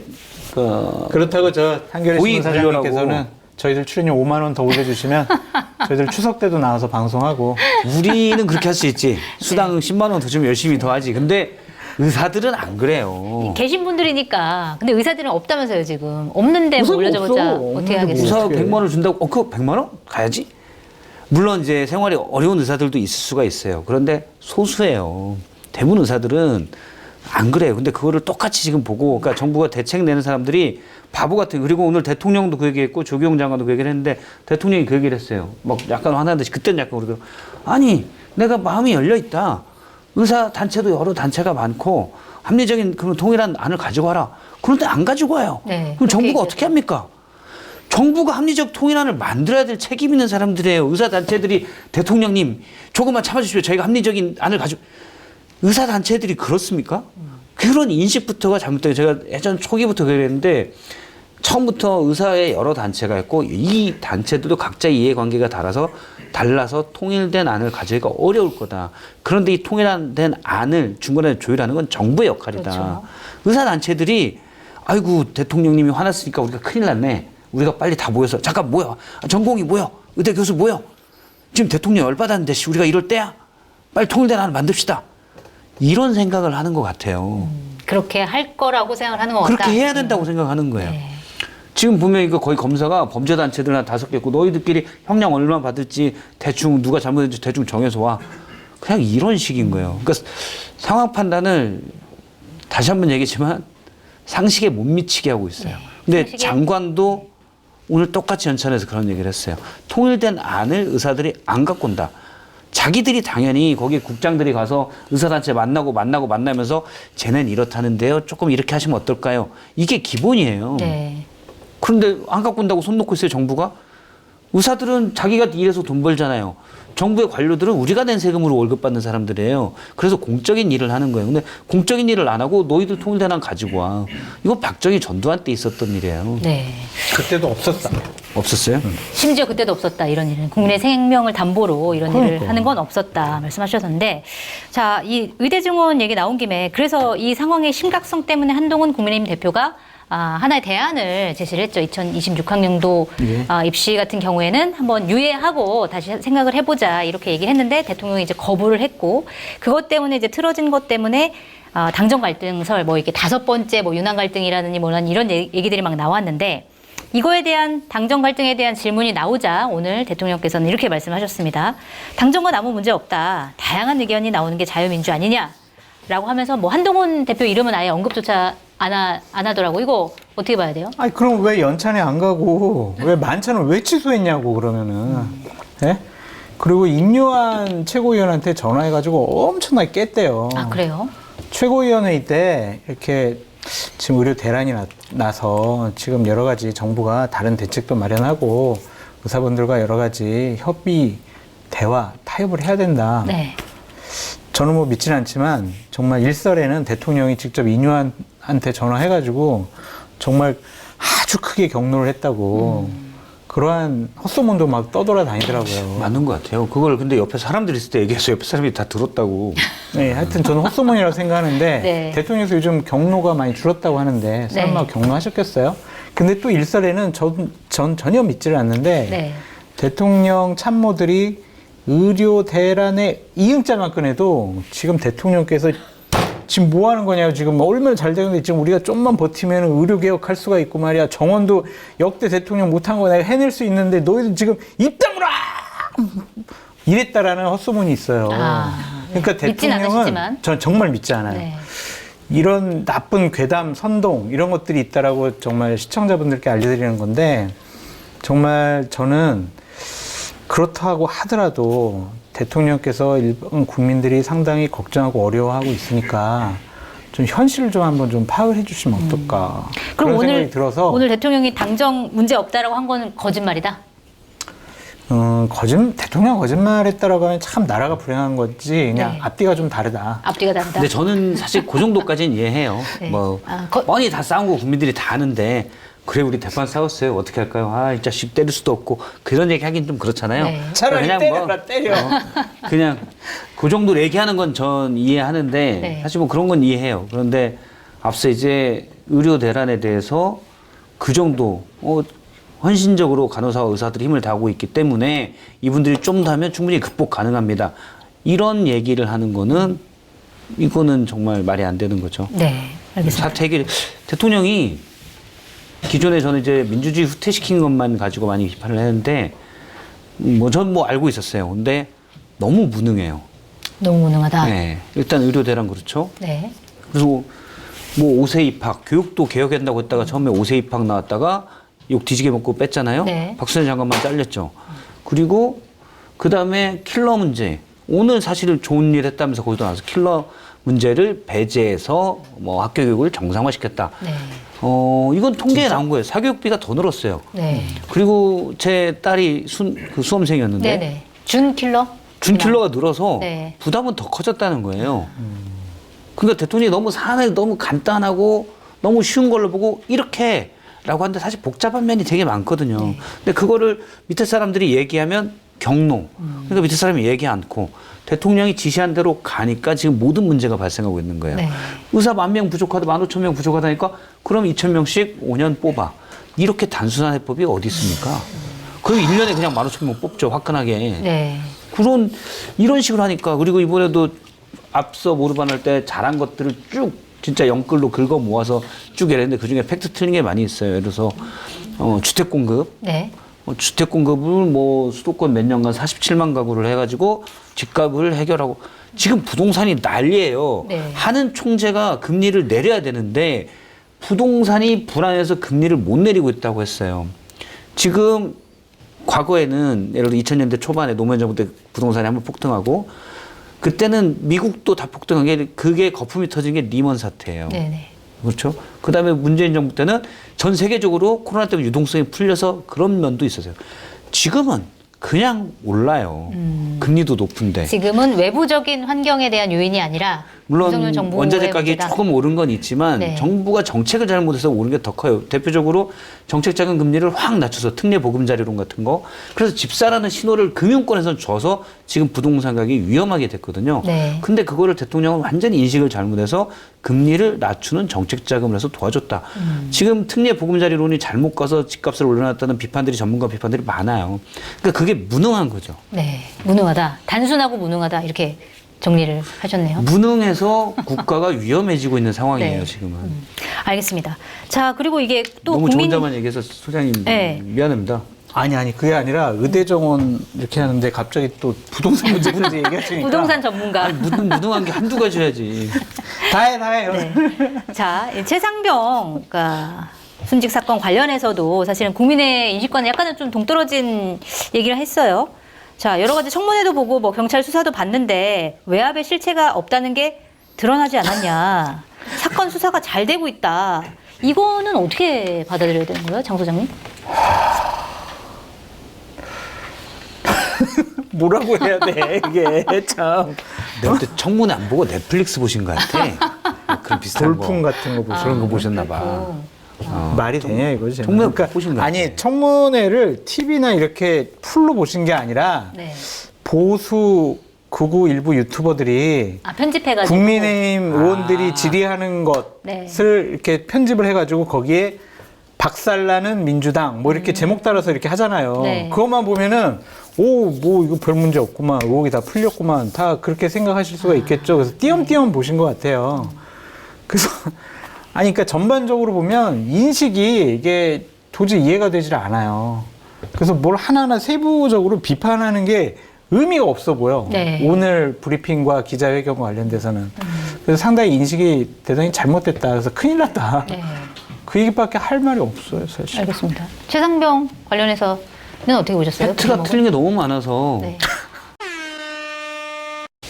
S2: 그렇다고 저 한겨레
S3: 고의
S2: 신문 사장님께서는
S3: 분류라고.
S2: 저희들 출연료 5만 원 더 올려주시면 저희들 추석 때도 나와서 방송하고
S3: 우리는 그렇게 할 수 있지. 수당 10만 원 더 주면 열심히 더 하지. 근데 의사들은 안 그래요.
S1: 계신 분들이니까. 근데 의사들은 없다면서요, 지금. 없는데 뭐
S2: 의사가
S1: 올려줘봤자
S2: 없어.
S1: 어떻게
S2: 없는데
S1: 하겠어요?
S3: 의사
S2: 어떻게 해?
S3: 100만 원 준다고 그 100만 원? 가야지. 물론 이제 생활이 어려운 의사들도 있을 수가 있어요. 그런데 소수예요. 대부분 의사들은 안 그래요. 근데 그거를 똑같이 지금 보고 그러니까 정부가 대책 내는 사람들이 바보 같은. 그리고 오늘 대통령도 그 얘기했고 조경 장관도 그 얘기를 했는데 대통령이 그 얘기를 했어요. 막 약간 화나듯이 그때는 약간 그러더라고. 아니 내가 마음이 열려 있다. 의사 단체도 여러 단체가 많고 합리적인 그런 통일한 안을 가지고 와라. 그런데 안 가지고 와요.
S1: 네,
S3: 그럼 정부가
S1: 그렇게
S3: 어떻게 합니까? 정부가 합리적 통일안을 만들어야 될 책임 있는 사람들이에요. 의사단체들이 대통령님 조금만 참아주십시오. 저희가 합리적인 안을 가지고. 의사단체들이 그렇습니까? 그런 인식부터가 잘못돼요. 제가 예전 초기부터 그랬는데 처음부터 의사의 여러 단체가 있고 이 단체들도 각자 이해관계가 달라서 통일된 안을 가져기가 어려울 거다. 그런데 이 통일된 안을 중간에 조율하는 건 정부의 역할이다.
S1: 그렇죠.
S3: 의사단체들이 아이고 대통령님이 화났으니까 우리가 큰일 났네. 우리가 빨리 다 모여서 잠깐 모여. 전공이 모여. 의대 교수 모여. 지금 대통령 열받았는데 우리가 이럴 때야. 빨리 통일된 안을 만듭시다. 이런 생각을 하는 것 같아요.
S1: 그렇게 할 거라고 생각을 하는 것 같다.
S3: 그렇게 해야 된다고 생각하는 거예요.
S1: 네.
S3: 지금 보면 이거 거의 검사가 범죄단체들 한 5개 있고 너희들끼리 형량 얼마 받을지 대충 누가 잘못했는지 대충 정해서 와. 그냥 이런 식인 거예요. 그러니까 상황 판단을 다시 한번 얘기했지만 상식에 못 미치게 하고 있어요. 근데
S1: 상식에-
S3: 장관도 오늘 똑같이 연찬에서 그런 얘기를 했어요. 통일된 안을 의사들이 안 갖고 온다. 자기들이 당연히 거기 국장들이 가서 의사단체 만나면서 쟤는 이렇다는데요. 조금 이렇게 하시면 어떨까요? 이게 기본이에요.
S1: 네.
S3: 그런데 안 갖고 온다고 손 놓고 있어요, 정부가? 의사들은 자기가 일해서 돈 벌잖아요. 정부의 관료들은 우리가 낸 세금으로 월급 받는 사람들이에요. 그래서 공적인 일을 하는 거예요. 근데 공적인 일을 안 하고 너희들 통일된 안 가지고 와. 이거 박정희 전두환 때 있었던 일이에요.
S1: 네.
S2: 그때도 없었다.
S3: 없었어요?
S1: 심지어 그때도 없었다, 이런 일은. 국민의 생명을 담보로 이런 일을
S2: 그러니까.
S1: 하는 건 없었다 말씀하셨는데, 자, 이 의대 증원 얘기 나온 김에 그래서 이 상황의 심각성 때문에 한동훈 국민의힘 대표가 하나의 대안을 제시를 했죠. 2026학년도
S2: 예.
S1: 입시 같은 경우에는 한번 유예하고 다시 생각을 해보자 이렇게 얘기를 했는데 대통령이 이제 거부를 했고, 그것 때문에 이제 틀어진 것 때문에 당정 갈등설 뭐 이렇게 5번째 뭐 윤한 갈등이라든지 뭐 이런 얘기들이 막 나왔는데, 이거에 대한 당정 갈등에 대한 질문이 나오자 오늘 대통령께서는 이렇게 말씀하셨습니다. 당정과 아무 문제 없다. 다양한 의견이 나오는 게 자유민주 아니냐라고 하면서 뭐 한동훈 대표 이름은 아예 언급조차 안 하더라고. 이거 어떻게 봐야 돼요?
S2: 아니 그럼 왜 연찬에 안 가고 왜 만찬을 왜 취소했냐고 그러면은. 예? 그리고 임요한 최고위원한테 전화해가지고 엄청나게 깼대요.
S1: 아, 그래요?
S2: 최고위원회의 때 이렇게 지금 의료 대란이 나서 지금 여러 가지 정부가 다른 대책도 마련하고 의사분들과 여러 가지 협의, 대화, 타협을 해야 된다.
S1: 네.
S2: 저는 뭐 믿지는 않지만 정말 일설에는 대통령이 직접 인유한테 전화해가지고 정말 아주 크게 격려를 했다고 그러한 헛소문도 막 떠돌아다니더라고요.
S3: 맞는 것 같아요. 그걸 근데 옆에 사람들이 있을 때 얘기해서 옆에 사람들이 다 들었다고.
S2: 네, 하여튼 저는 헛소문이라고 생각하는데
S1: 네.
S2: 대통령께서 요즘 경로가 많이 줄었다고 하는데 설마
S1: 네.
S2: 경로하셨겠어요? 근데 또 일설에는 전 전혀 믿지를 않는데
S1: 네.
S2: 대통령 참모들이 의료 대란의 이응자만 꺼내도 지금 대통령께서 지금 뭐 하는 거냐고 지금 얼마나 잘 되는데 지금 우리가 좀만 버티면 의료 개혁할 수가 있고 말이야. 정원도 역대 대통령 못한 거 내가 해낼 수 있는데 너희들 지금 입 다물어! 이랬다라는 헛소문이 있어요. 그러니까
S1: 믿진
S2: 대통령은
S1: 않으시지만.
S2: 전 정말 믿지 않아요.
S1: 네.
S2: 이런 나쁜 괴담, 선동 이런 것들이 있다라고 정말 시청자분들께 알려드리는 건데 정말 저는 그렇다고 하더라도 대통령께서 일반 국민들이 상당히 걱정하고 어려워하고 있으니까 좀 현실을 좀 한번 좀 파악을 해주시면 어떨까
S1: 그럼
S2: 그런
S1: 오늘
S2: 생각이 들어서
S1: 오늘 대통령이 당정 문제 없다라고 한 거는 거짓말이다.
S2: 대통령 거짓말했다라고 하면 참 나라가 불행한 거지 그냥
S1: 네.
S2: 앞뒤가 좀 다르다.
S1: 앞뒤가 다르다.
S3: 근데 저는 사실 그 정도까지는 이해해요.
S1: 네.
S3: 뭐
S1: 아,
S3: 뻔히 다 싸운 거 국민들이 다 아는데 그래 우리 대판 싸웠어요. 어떻게 할까요? 아, 이 자식 때릴 수도 없고 그런 얘기 하긴 좀 그렇잖아요.
S1: 네.
S2: 차라리
S3: 그러니까
S2: 때려.
S3: 그냥 그 정도로 얘기하는 건 전 이해하는데
S1: 네.
S3: 사실 뭐 그런 건 이해해요. 그런데 앞서 이제 의료 대란에 대해서 그 정도 헌신적으로 간호사와 의사들이 힘을 다하고 있기 때문에 이분들이 좀 더 하면 충분히 극복 가능합니다. 이런 얘기를 하는 거는 이거는 정말 말이 안 되는 거죠.
S1: 네, 알겠습니다.
S3: 사태 해결 대통령이 기존에 저는 이제 민주주의 후퇴시킨 것만 가지고 많이 비판을 했는데 전 뭐 알고 있었어요. 근데 너무 무능해요.
S1: 너무 무능하다.
S3: 네. 일단 의료 대란 그렇죠.
S1: 네.
S3: 그래서 뭐 5세 입학 교육도 개혁한다고 했다가 처음에 5세 입학 나왔다가 욕 뒤지게 먹고 뺐잖아요.
S1: 네.
S3: 박수현 장관만 잘렸죠. 그리고 그 다음에 킬러 문제. 오늘 사실 좋은 일 했다면서 거기도 나와서 킬러 문제를 배제해서 뭐 학교 교육을 정상화시켰다.
S1: 네.
S3: 이건 통계에 나온 거예요. 사교육비가 더 늘었어요.
S1: 네.
S3: 그리고 제 딸이 수험생이었는데
S1: 네네. 준 킬러?
S3: 준킬러가 늘어서
S1: 네.
S3: 부담은 더 커졌다는 거예요. 그러니까 대통령이 너무 사안을 너무 간단하고 너무 쉬운 걸로 보고 이렇게 라고 하는데 사실 복잡한 면이 되게 많거든요.
S1: 네.
S3: 근데 그거를 밑에 사람들이 얘기하면 경로. 그러니까 밑에 사람이 얘기 않고 대통령이 지시한 대로 가니까 지금 모든 문제가 발생하고 있는 거예요.
S1: 네.
S3: 의사 10,000명 부족하다, 15,000명 부족하다니까 그럼 2,000명씩 5년 뽑아. 이렇게 단순한 해법이 어디 있습니까? 그럼 1년에 그냥 15,000명 뽑죠, 화끈하게.
S1: 네.
S3: 이런 식으로 하니까 그리고 이번에도 앞서 모르반 할 때 잘한 것들을 쭉 진짜 영끌로 긁어 모아서 쭉 얘기했는데 그중에 팩트 틀린 게 많이 있어요. 예를 들어서 주택 공급.
S1: 네.
S3: 주택 공급을 뭐 수도권 몇 년간 47만 가구를 해가지고 집값을 해결하고 지금 부동산이 난리예요.
S1: 네.
S3: 하는 총재가 금리를 내려야 되는데 부동산이 불안해서 금리를 못 내리고 있다고 했어요. 지금 과거에는 예를 들어 2000년대 초반에 노무현 정부 때 부동산이 한번 폭등하고 그때는 미국도 다 폭등한 게 그게 거품이 터진 게 리먼 사태예요.
S1: 네네.
S3: 그렇죠. 그 다음에 문재인 정부 때는 전 세계적으로 코로나 때문에 유동성이 풀려서 그런 면도 있었어요. 지금은 그냥 올라요. 금리도 높은데.
S1: 지금은 외부적인 환경에 대한 요인이 아니라
S3: 물론
S1: 윤석열 정부의
S3: 원자재 가격이
S1: 문제다.
S3: 조금 오른 건 있지만
S1: 네.
S3: 정부가 정책을 잘못해서 오른 게 더 커요. 대표적으로 정책 자금 금리를 확 낮춰서 특례 보금자리론 같은 거. 그래서 집사라는 신호를 금융권에서 줘서 지금 부동산 가격이 위험하게 됐거든요.
S1: 네.
S3: 근데 그거를 대통령은 완전히 인식을 잘못해서 금리를 낮추는 정책 자금을 해서 도와줬다. 지금 특례 보금자리론이 잘못 가서 집값을 올려놨다는 비판들이 전문가 비판들이 많아요. 그러니까 그게 무능한 거죠.
S1: 네. 무능하다. 단순하고 무능하다. 이렇게 정리를 하셨네요.
S3: 무능해서 국가가 위험해지고 있는 상황이에요,
S1: 네.
S3: 지금은.
S1: 알겠습니다. 자, 그리고 이게 또
S3: 너무
S1: 국민
S3: 좋은 자만 얘기해서 소장님
S1: 네.
S3: 미안합니다.
S2: 아니 그게 아니라 의대 정원 이렇게 하는데 갑자기 또 부동산 문제까지 얘기하시니까
S1: 부동산 전문가.
S3: 아니, 무능한 게 한두 가지야지.
S2: 다해
S1: 네. 자, 최상병 그러니까 순직 사건 관련해서도 사실은 국민의 인식과는 약간은 좀 동떨어진 얘기를 했어요. 자, 여러 가지 청문회도 보고 뭐 경찰 수사도 봤는데 외압의 실체가 없다는 게 드러나지 않았냐. 사건 수사가 잘 되고 있다. 이거는 어떻게 받아들여야 되는 거예요, 장 소장님?
S2: 뭐라고 해야 돼, 이게 참.
S3: 내가 그때 청문회 안 보고 넷플릭스 보신 것 같아. 그런 비슷한
S2: 돌풍
S3: 거.
S2: 같은 거 보시는
S3: 그런 거
S2: 거.
S3: 보셨나 봐.
S2: 말이 되냐 이거지.
S3: 청문회 보신 거
S2: 아니
S3: 같아.
S2: 청문회를 TV나 이렇게 풀로 보신 게 아니라
S1: 네.
S2: 보수 극우 일부 유튜버들이
S1: 아, 편집해가지고.
S2: 국민의힘 의원들이 질의하는
S1: 네.
S2: 것을 이렇게 편집을 해가지고 거기에 박살나는 민주당 뭐 이렇게 제목 따라서 이렇게 하잖아요.
S1: 네.
S2: 그것만 보면은 오 뭐 이거 별 문제 없구만, 의혹이 다 풀렸구만, 다 그렇게 생각하실 수가 있겠죠. 그래서 띄엄띄엄 보신 것 같아요. 그래서 아니 그러니까 전반적으로 보면 인식이 이게 도저히 이해가 되질 않아요. 그래서 뭘 하나하나 세부적으로 비판하는 게 의미가 없어 보여.
S1: 네.
S2: 오늘 브리핑과 기자회견과 관련돼서는. 그래서 상당히 인식이 대단히 잘못됐다. 그래서 큰일 났다.
S1: 네.
S2: 그 얘기밖에 할 말이 없어요, 사실.
S1: 알겠습니다. 최상병 관련해서는 어떻게 보셨어요?
S3: 팩트가 틀린 게 너무 많아서
S1: 네.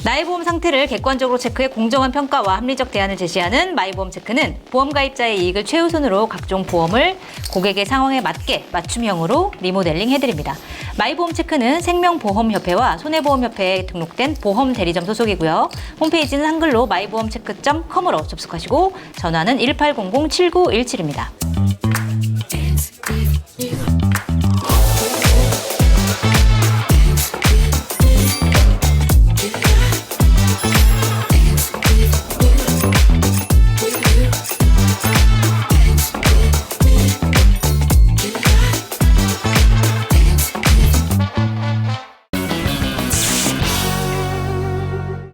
S1: 나의 보험 상태를 객관적으로 체크해 공정한 평가와 합리적 대안을 제시하는 마이보험 체크는 보험 가입자의 이익을 최우선으로 각종 보험을 고객의 상황에 맞게 맞춤형으로 리모델링 해드립니다. 마이보험 체크는 생명보험협회와 손해보험협회에 등록된 보험 대리점 소속이고요. 홈페이지는 한글로 마이보험체크.com으로 접속하시고 전화는 1800-7917입니다.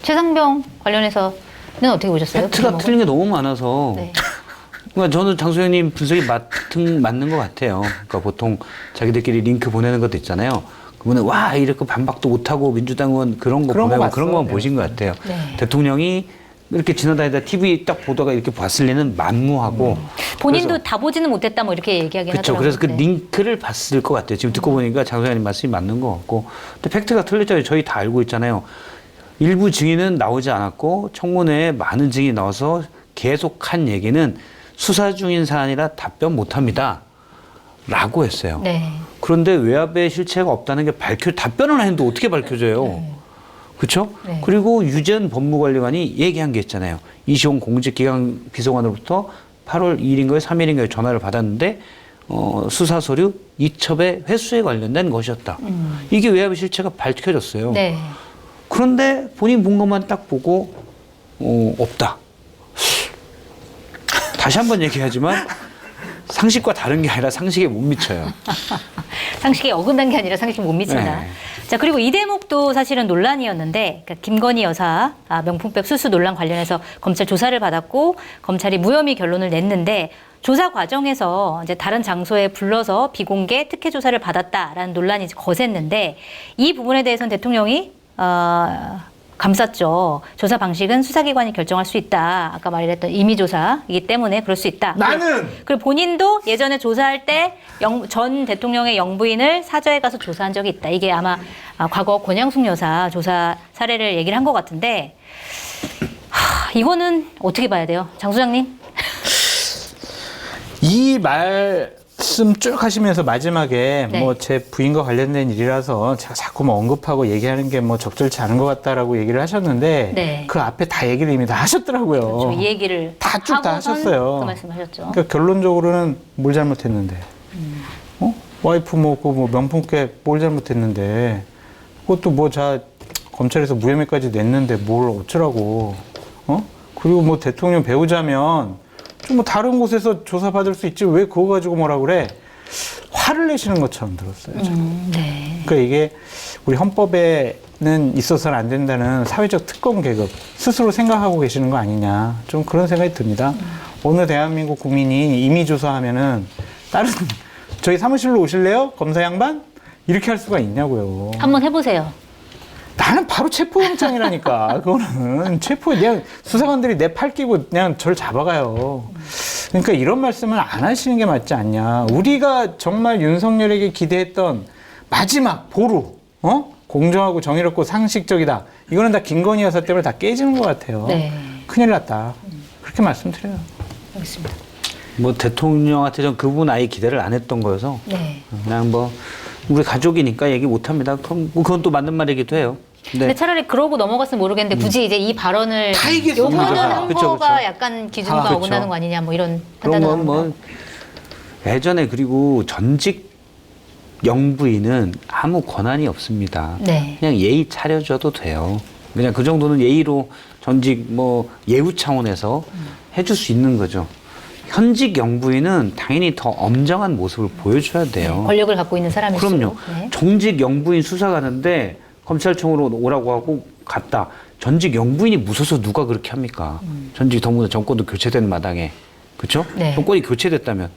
S1: 최상병 관련해서는 어떻게 보셨어요?
S3: 팩트가 틀린 게 너무 많아서
S1: 네.
S3: 그러니까 저는 장소영님 분석이 맞는 것 같아요. 그러니까 보통 자기들끼리 링크 보내는 것도 있잖아요. 그러면 와 이렇게 반박도 못하고 민주당은 그런 거
S2: 그런 거
S3: 보내고
S2: 봤어.
S3: 그런 것만
S2: 네.
S3: 보신 것 같아요.
S1: 네.
S3: 대통령이 이렇게 지나다니다 TV 딱 보다가 이렇게 봤을 리는 만무하고
S1: 본인도 다 보지는 못했다 뭐 이렇게 얘기하긴
S3: 그렇죠.
S1: 하더라고요.
S3: 그래서 그
S1: 네.
S3: 링크를 봤을 것 같아요. 지금 듣고 보니까 장소영님 말씀이 맞는 것 같고 근데 팩트가 틀렸잖아요. 저희 다 알고 있잖아요. 일부 증인은 나오지 않았고 청문회에 많은 증인이 나와서 계속 한 얘기는 수사 중인 사안이라 답변 못합니다. 라고 했어요.
S1: 네.
S3: 그런데 외압의 실체가 없다는 게 답변을 했는데 어떻게 밝혀져요? 그렇죠?
S1: 네.
S3: 그리고 유재현 법무관리관이 얘기한 게 있잖아요. 이시용 공직기강 비서관으로부터 8월 2일인가요? 3일인가요? 전화를 받았는데 수사 서류 이첩의 회수에 관련된 것이었다. 이게 외압의 실체가 밝혀졌어요.
S1: 네.
S3: 그런데 본인 본 것만 딱 보고 없다. 다시 한번 얘기하지만 상식과 다른 게 아니라 상식에 못 미쳐요.
S1: 상식에 어긋난 게 아니라 상식에 못 미친다.
S3: 네.
S1: 자, 그리고 이 대목도 사실은 논란이었는데, 그러니까 김건희 여사 명품백 수수 논란 관련해서 검찰 조사를 받았고, 검찰이 무혐의 결론을 냈는데, 조사 과정에서 이제 다른 장소에 불러서 비공개 특혜 조사를 받았다라는 논란이 이제 거셌는데, 이 부분에 대해서는 대통령이 감쌌죠. 조사 방식은 수사기관이 결정할 수 있다. 아까 말했던 임의조사이기 때문에 그럴 수 있다.
S2: 나는!
S1: 그리고 본인도 예전에 조사할 때 전 대통령의 영부인을 사저에 가서 조사한 적이 있다. 이게 아마 과거 권양숙 여사 조사 사례를 얘기를 한 것 같은데 이거는 어떻게 봐야 돼요? 장 소장님?
S2: 이 말씀 쭉 하시면서 마지막에
S1: 네.
S2: 뭐 제 부인과 관련된 일이라서 제가 자꾸 뭐 언급하고 얘기하는 게 뭐 적절치 않은 것 같다라고 얘기를 하셨는데
S1: 네.
S2: 그 앞에 다 얘기를 이미 다 하셨더라고요.
S1: 저 이 얘기를
S2: 다 쭉 다
S1: 하고선
S2: 하셨어요.
S1: 그 말씀하셨죠.
S2: 그러니까 결론적으로는 뭘 잘못했는데, 와이프 뭐 명품백 뭘 잘못했는데, 그것도 뭐 검찰에서 무혐의까지 냈는데 뭘 어쩌라고, 그리고 뭐 대통령 배우자면 좀 뭐 다른 곳에서 조사받을 수 있지 왜 그거 가지고 뭐라 그래? 화를 내시는 것처럼 들었어요. 저는.
S1: 네.
S2: 그러니까 이게 우리 헌법에는 있어서는 안 된다는 사회적 특권 계급 스스로 생각하고 계시는 거 아니냐, 좀 그런 생각이 듭니다. 어느 대한민국 국민이 임의조사하면은 다른 저희 사무실로 오실래요? 검사 양반? 이렇게 할 수가 있냐고요.
S1: 한번 해보세요.
S2: 나는 바로 체포영장이라니까. 그거는 그냥 수사관들이 내 팔 끼고 그냥 저를 잡아가요. 그러니까 이런 말씀은 안 하시는 게 맞지 않냐. 우리가 정말 윤석열에게 기대했던 마지막 보루, 공정하고 정의롭고 상식적이다. 이거는 다 김건희 여사 때문에 다 깨지는 것 같아요.
S1: 네.
S2: 큰일 났다. 그렇게 말씀드려요.
S1: 알겠습니다.
S3: 뭐 대통령한테 전 그 부분 아예 기대를 안 했던 거여서
S1: 네.
S3: 그냥 뭐 우리 가족이니까 얘기 못 합니다. 그럼 뭐 그건 또 맞는 말이기도 해요.
S1: 근데 차라리 그러고 넘어갔으면 모르겠는데 굳이 이제 이 발언을
S2: 다 이게
S1: 요거는
S2: 문제가.
S1: 한
S3: 그쵸,
S1: 거가
S3: 그쵸.
S1: 약간 기준과
S2: 그쵸.
S1: 어긋나는 거 아니냐 뭐 이런
S3: 그런
S1: 판단을
S3: 건 뭐
S1: 합니다.
S3: 예전에 그리고 전직 영부인은 아무 권한이 없습니다.
S1: 네.
S3: 그냥 예의 차려줘도 돼요. 그냥 그 정도는 예의로 전직 뭐 예우 차원에서 해줄 수 있는 거죠. 현직 영부인은 당연히 더 엄정한 모습을 보여줘야 돼요.
S1: 권력을 갖고 있는 사람일수록.
S3: 그럼요.
S1: 네.
S3: 정직 영부인 수사 가는데 검찰청으로 오라고 하고 갔다. 전직 영부인이 무서워서 누가 그렇게 합니까? 전직 더구나 정권도 교체된 마당에. 그렇죠?
S1: 네.
S3: 정권이 교체됐다면.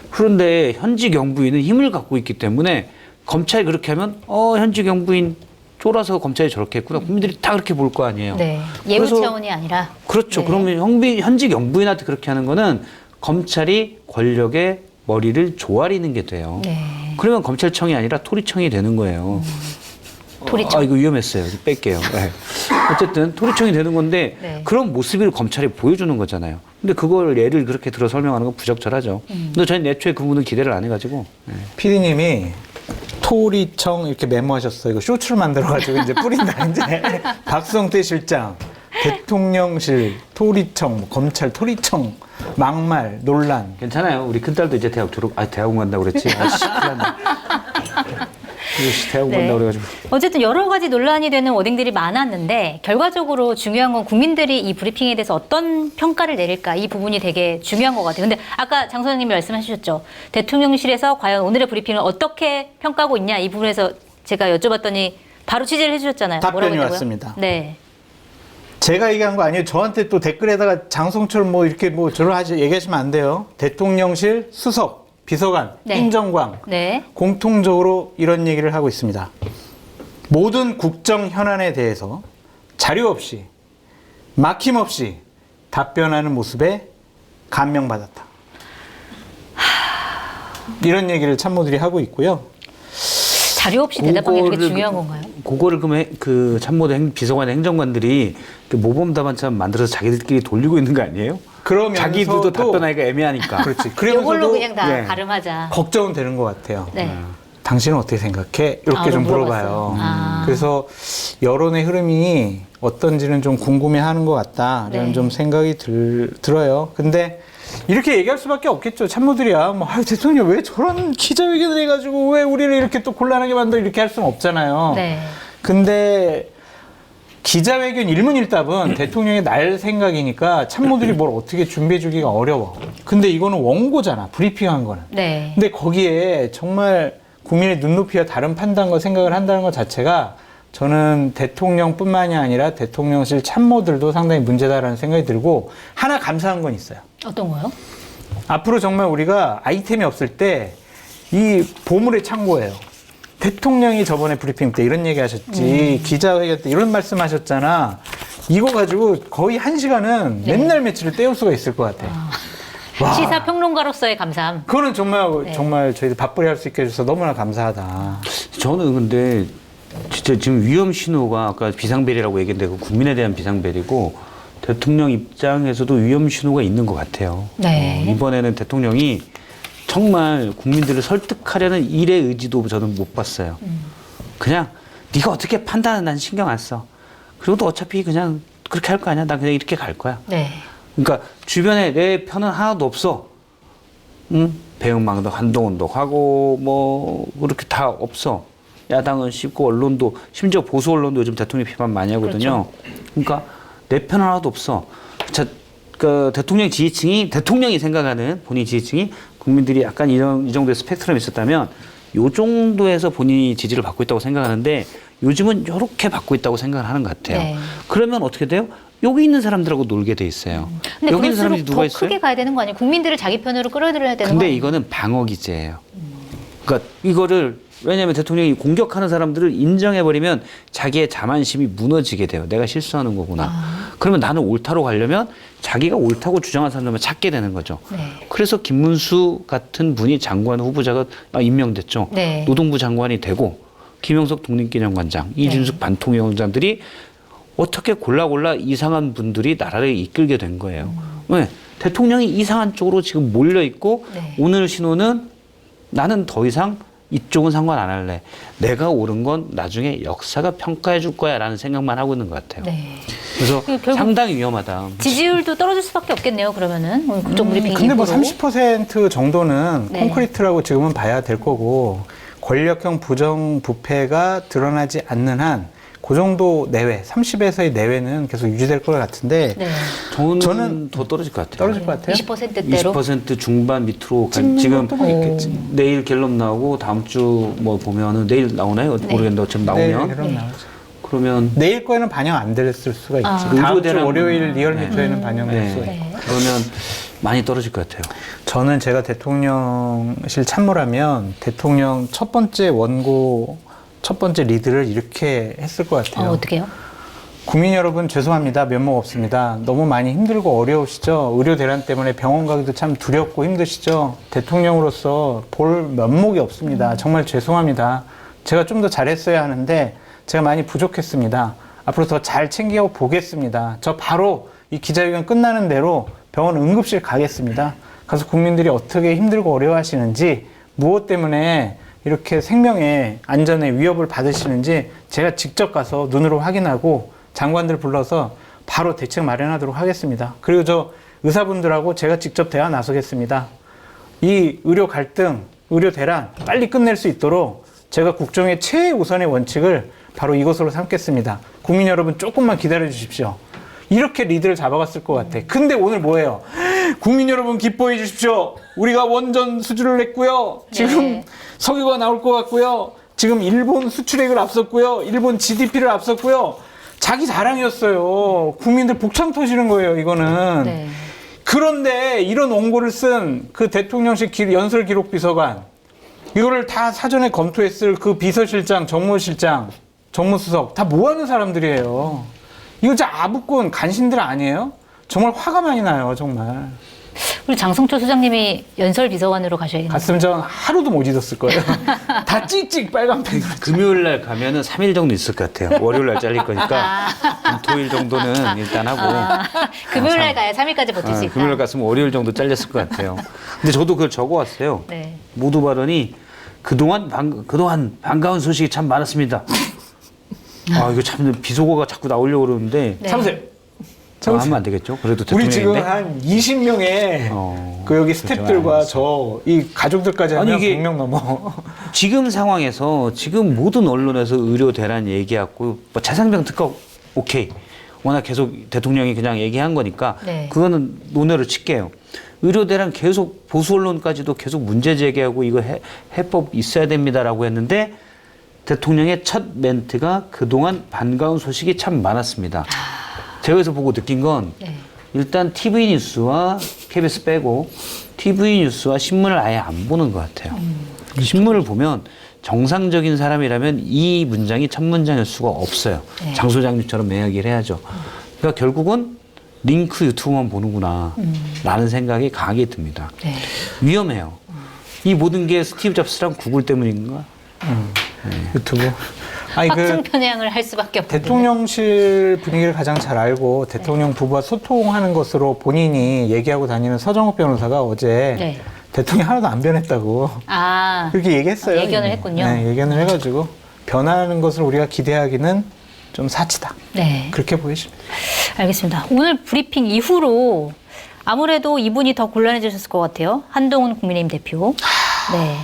S3: 그런데 현직 영부인은 힘을 갖고 있기 때문에 검찰이 그렇게 하면 현직 영부인 쫄아서 검찰이 저렇게 했구나. 국민들이 다 그렇게 볼 거 아니에요.
S1: 네. 예우
S3: 그래서
S1: 차원이 아니라.
S3: 그렇죠.
S1: 네.
S3: 그러면 현직 영부인한테 그렇게 하는 거는 검찰이 권력의 머리를 조아리는 게 돼요.
S1: 네.
S3: 그러면 검찰청이 아니라 토리청이 되는 거예요.
S1: 토리청.
S3: 이거 위험했어요. 이거 뺄게요. 네. 어쨌든 토리청이 되는 건데
S1: 네.
S3: 그런 모습을 검찰이 보여주는 거잖아요. 근데 그걸 예를 그렇게 들어 설명하는 건 부적절하죠. 근데 저는 애초에 그 부분은 기대를 안 해가지고. 네.
S2: PD님이 토리청 이렇게 메모하셨어요. 이거 쇼츠를 만들어가지고 이제 뿌린다. 이제 박성태 실장, 대통령실, 토리청, 뭐 검찰 토리청, 막말, 논란.
S3: 괜찮아요. 우리 큰딸도 이제 대학원 간다고 그랬지. 아씨, 큰일 났네. 대학원
S1: 네.
S3: 간다고 그래가지고.
S1: 어쨌든 여러 가지 논란이 되는 워딩들이 많았는데 결과적으로 중요한 건 국민들이 이 브리핑에 대해서 어떤 평가를 내릴까 이 부분이 되게 중요한 것 같아요. 근데 아까 장 소장님이 말씀하셨죠. 대통령실에서 과연 오늘의 브리핑을 어떻게 평가하고 있냐 이 부분에서 제가 여쭤봤더니 바로 취재를 해주셨잖아요.
S2: 답변이
S1: 뭐라고 했다고요?
S2: 왔습니다.
S1: 네.
S2: 제가 얘기한 거 아니에요. 저한테 또 댓글에다가 장성철 뭐 이렇게 뭐 저를 얘기하시면 안 돼요. 대통령실 수석, 비서관,
S1: 네.
S2: 임정광
S1: 네.
S2: 공통적으로 이런 얘기를 하고 있습니다. 모든 국정 현안에 대해서 자료 없이 막힘없이 답변하는 모습에 감명받았다. 이런 얘기를 참모들이 하고 있고요.
S1: 자료 없이 대답하는 게 그렇게 중요한 건가요?
S3: 그거를 그러면 그 참모대 비서관 행정관들이 그 모범 답안처럼 만들어서 자기들끼리 돌리고 있는 거 아니에요?
S2: 그러면서도
S3: 자기들도 답변하기가 애매하니까.
S2: 그렇지.
S1: 이걸로
S2: 그러면서도
S1: 그냥 다
S3: 네.
S1: 가름하자.
S2: 걱정은 되는 것 같아요.
S1: 네.
S2: 당신은 어떻게 생각해? 이렇게 좀
S1: 물어봤어요.
S2: 물어봐요.
S1: 아.
S2: 그래서 여론의 흐름이 어떤지는 좀 궁금해하는 것 같다. 이런
S1: 네.
S2: 좀 생각이 들어요. 근데 이렇게 얘기할 수밖에 없겠죠. 참모들이야. 뭐, 대통령 왜 저런 기자회견을 해가지고 왜 우리를 이렇게 또 곤란하게 만들어 이렇게 할 수는 없잖아요.
S1: 네.
S2: 근데 기자회견 일문일답은 대통령의 날 생각이니까 참모들이 뭘 어떻게 준비해주기가 어려워. 근데 이거는 원고잖아. 브리핑한 거는.
S1: 네.
S2: 근데 거기에 정말 국민의 눈높이와 다른 판단과 생각을 한다는 것 자체가 저는 대통령뿐만이 아니라 대통령실 참모들도 상당히 문제다라는 생각이 들고 하나 감사한 건 있어요.
S1: 어떤 거요?
S2: 앞으로 정말 우리가 아이템이 없을 때 이 보물의 창고예요. 대통령이 저번에 브리핑 때 이런 얘기 하셨지, 기자회견 때 이런 말씀 하셨잖아. 이거 가지고 거의 1시간은
S1: 네.
S2: 맨날 며칠을 때울 수가 있을 것 같아. 와.
S1: 시사 평론가로서의 감사함.
S2: 그거는 정말,
S1: 네.
S2: 정말 저희들 밥벌이 할 수 있게 해줘서 너무나 감사하다.
S3: 저는 근데 진짜 지금 위험 신호가 아까 비상벨이라고 얘기했는데 그 국민에 대한 비상벨이고 대통령 입장에서도 위험 신호가 있는 것 같아요.
S1: 네.
S3: 이번에는 대통령이 정말 국민들을 설득하려는 일의 의지도 저는 못 봤어요. 그냥 네가 어떻게 판단해 난 신경 안 써. 그리고 또 어차피 그냥 그렇게 할 거 아니야. 난 그냥 이렇게 갈 거야.
S1: 네.
S3: 그러니까 주변에 내 편은 하나도 없어. 배은망도 한동훈도 하고 뭐 그렇게 다 없어. 야당은 씹고 언론도 심지어 보수 언론도 요즘 대통령 비판 많이 하거든요. 그러니까 내 편 하나도 없어. 자, 그 대통령 지지층이 대통령이 생각하는 본인 지지층이 국민들이 약간 이 정도의 스펙트럼이 있었다면 요 정도에서 본인이 지지를 받고 있다고 생각하는데 요즘은 이렇게 받고 있다고 생각을 하는 것 같아요.
S1: 네.
S3: 그러면 어떻게 돼요? 여기 있는 사람들하고 놀게 돼 있어요.
S1: 근데
S3: 여기 있는 사람이
S1: 그럴수록
S3: 누가
S1: 더
S3: 있어요?
S1: 크게 가야 되는 거 아니에요? 국민들을 자기 편으로 끌어들여야 되는 거
S3: 근데
S1: 아니에요?
S3: 이거는 방어 기제예요. 그러니까 이거를 왜냐하면 대통령이 공격하는 사람들을 인정해버리면 자기의 자만심이 무너지게 돼요. 내가 실수하는 거구나. 그러면 나는 옳다로 가려면 자기가 옳다고 주장하는 사람들만 찾게 되는 거죠.
S1: 네.
S3: 그래서 김문수 같은 분이 장관 후보자가 임명됐죠.
S1: 네.
S3: 노동부 장관이 되고 김영석 독립기념관장, 이준숙 반통위원장들이 어떻게 골라 이상한 분들이 나라를 이끌게 된 거예요. 왜? 대통령이 이상한 쪽으로 지금 몰려 있고
S1: 네.
S3: 오늘 신호는 나는 더 이상 이쪽은 상관 안 할래. 내가 옳은 건 나중에 역사가 평가해 줄 거야 라는 생각만 하고 있는 것 같아요.
S1: 네.
S3: 그래서
S1: 결국
S3: 상당히 위험하다.
S1: 지지율도 떨어질 수밖에 없겠네요. 그러면은 오늘 국정브리핑
S2: 근데 뭐
S1: 이후로.
S2: 30% 정도는
S1: 네.
S2: 콘크리트라고 지금은 봐야 될 거고 권력형 부정부패가 드러나지 않는 한 그 정도 내외, 30에서의 내외는 계속 유지될 것 같은데
S1: 네.
S3: 저는 더 떨어질 것 같아요.
S2: 떨어질 것 같아요.
S1: 20%대로.
S3: 20% 중반 밑으로
S2: 찍는
S3: 지금
S2: 것도 뭐 있겠지.
S3: 내일 갤럽 나오고 다음 주 뭐 보면은 내일 나오나요? 모르겠는데 어차피 나오면
S2: 네, 그럼 나오죠.
S3: 그러면
S2: 내일 거에는 반영 안 됐을 수가 있지.
S1: 아.
S2: 다음 주
S3: 의료대란-
S2: 월요일 리얼미터에는 반영될 수가 있고.
S1: 네.
S3: 그러면 많이 떨어질 것 같아요.
S2: 저는 제가 대통령실 참모라면 대통령 첫 번째 원고, 첫 번째 리드를 이렇게 했을 것 같아요.
S1: 어떻게요?
S2: 국민 여러분 죄송합니다. 면목 없습니다. 너무 많이 힘들고 어려우시죠? 의료 대란 때문에 병원 가기도 참 두렵고 힘드시죠? 대통령으로서 볼 면목이 없습니다. 정말 죄송합니다. 제가 좀 더 잘했어야 하는데 제가 많이 부족했습니다. 앞으로 더 잘 챙겨 보겠습니다. 저 바로 이 기자회견 끝나는 대로 병원 응급실 가겠습니다. 가서 국민들이 어떻게 힘들고 어려워하시는지, 무엇 때문에 이렇게 생명의 안전에 위협을 받으시는지 제가 직접 가서 눈으로 확인하고 장관들 불러서 바로 대책 마련하도록 하겠습니다. 그리고 저 의사분들하고 제가 직접 대화 나서겠습니다. 이 의료 갈등, 의료 대란 빨리 끝낼 수 있도록 제가 국정의 최우선의 원칙을 바로 이것으로 삼겠습니다. 국민 여러분 조금만 기다려 주십시오. 이렇게 리드를 잡아갔을 것 같아. 근데 오늘 뭐예요? 국민 여러분 기뻐해 주십시오. 우리가 원전 수주를 냈고요. 지금
S1: 네.
S2: 석유가 나올 것 같고요. 지금 일본 수출액을 앞섰고요. 일본 GDP를 앞섰고요. 자기 자랑이었어요. 국민들 복창 터지는 거예요, 이거는.
S1: 네.
S2: 그런데 이런 원고를 쓴 그 대통령실 연설 기록 비서관, 이거를 다 사전에 검토했을 그 비서실장, 정무실장, 정무수석 다 뭐 하는 사람들이에요. 이거 진짜 아부꾼 간신들 아니에요? 정말 화가 많이 나요, 정말.
S1: 우리 장성철 소장님이 연설 비서관으로 가셔야겠네요.
S2: 갔으면 전 하루도 못 잊었을 거예요. 다 찍찍 빨간 펜으로.
S3: 금요일 날 가면은 3일 정도 있을 것 같아요. 월요일 날 잘릴 거니까 토요일 정도는 일단 하고.
S1: 금요일 날 가야 3일까지 버틸 수 있다.
S3: 금요일 갔으면 월요일 정도 잘렸을 것 같아요. 근데 저도 그걸 적어왔어요.
S1: 네.
S3: 모두 발언이 그동안 반가운 소식이 참 많았습니다. 아, 이거 참 비속어가 자꾸 나오려고 그러는데.
S1: 네.
S2: 참으세요.
S3: 하면 안 되겠죠? 그래도
S2: 우리
S3: 대통령인데.
S2: 지금 한 20명의 그 여기 스태프들과 저 이 가족들까지 하면
S3: 아니, 이게
S2: 100명 넘어.
S3: 지금 상황에서 지금 모든 언론에서 의료 대란 얘기하고 뭐 차상병 특검 오케이. 워낙 계속 대통령이 그냥 얘기한 거니까
S1: 네.
S3: 그거는 논외로 칠게요. 의료 대란 계속 보수 언론까지도 계속 문제 제기하고 이거 해법 있어야 됩니다라고 했는데 대통령의 첫 멘트가 그동안 반가운 소식이 참 많았습니다. 제가 여기서 보고 느낀 건
S1: 네.
S3: 일단 TV 뉴스와 KBS 빼고 TV 뉴스와 신문을 아예 안 보는 것 같아요. 신문을 보면 정상적인 사람이라면 이 문장이 첫 문장일 수가 없어요.
S1: 네.
S3: 장 소장님처럼 이야기를 해야죠. 그러니까 결국은 링크 유튜브만 보는구나 라는 생각이 강하게 듭니다.
S1: 네.
S3: 위험해요. 이 모든 게 스티브 잡스랑 구글 때문인가?
S2: 유튜브. 아니
S1: 확증
S2: 그
S1: 편향을 할 수밖에 없거든요.
S2: 대통령실 분위기를 가장 잘 알고 대통령 부부와 소통하는 것으로 본인이 얘기하고 다니는 서정욱 변호사가 어제
S1: 네.
S2: 대통령이 하나도 안 변했다고
S1: 아,
S2: 그렇게 얘기했어요.
S1: 예견을
S2: 이미.
S1: 했군요.
S2: 네, 예견을 해가지고 변하는 것을 우리가 기대하기는 좀 사치다.
S1: 네.
S2: 그렇게 보이십니다.
S1: 알겠습니다. 오늘 브리핑 이후로 아무래도 이분이 더 곤란해지셨을 것 같아요. 한동훈 국민의힘 대표. 네.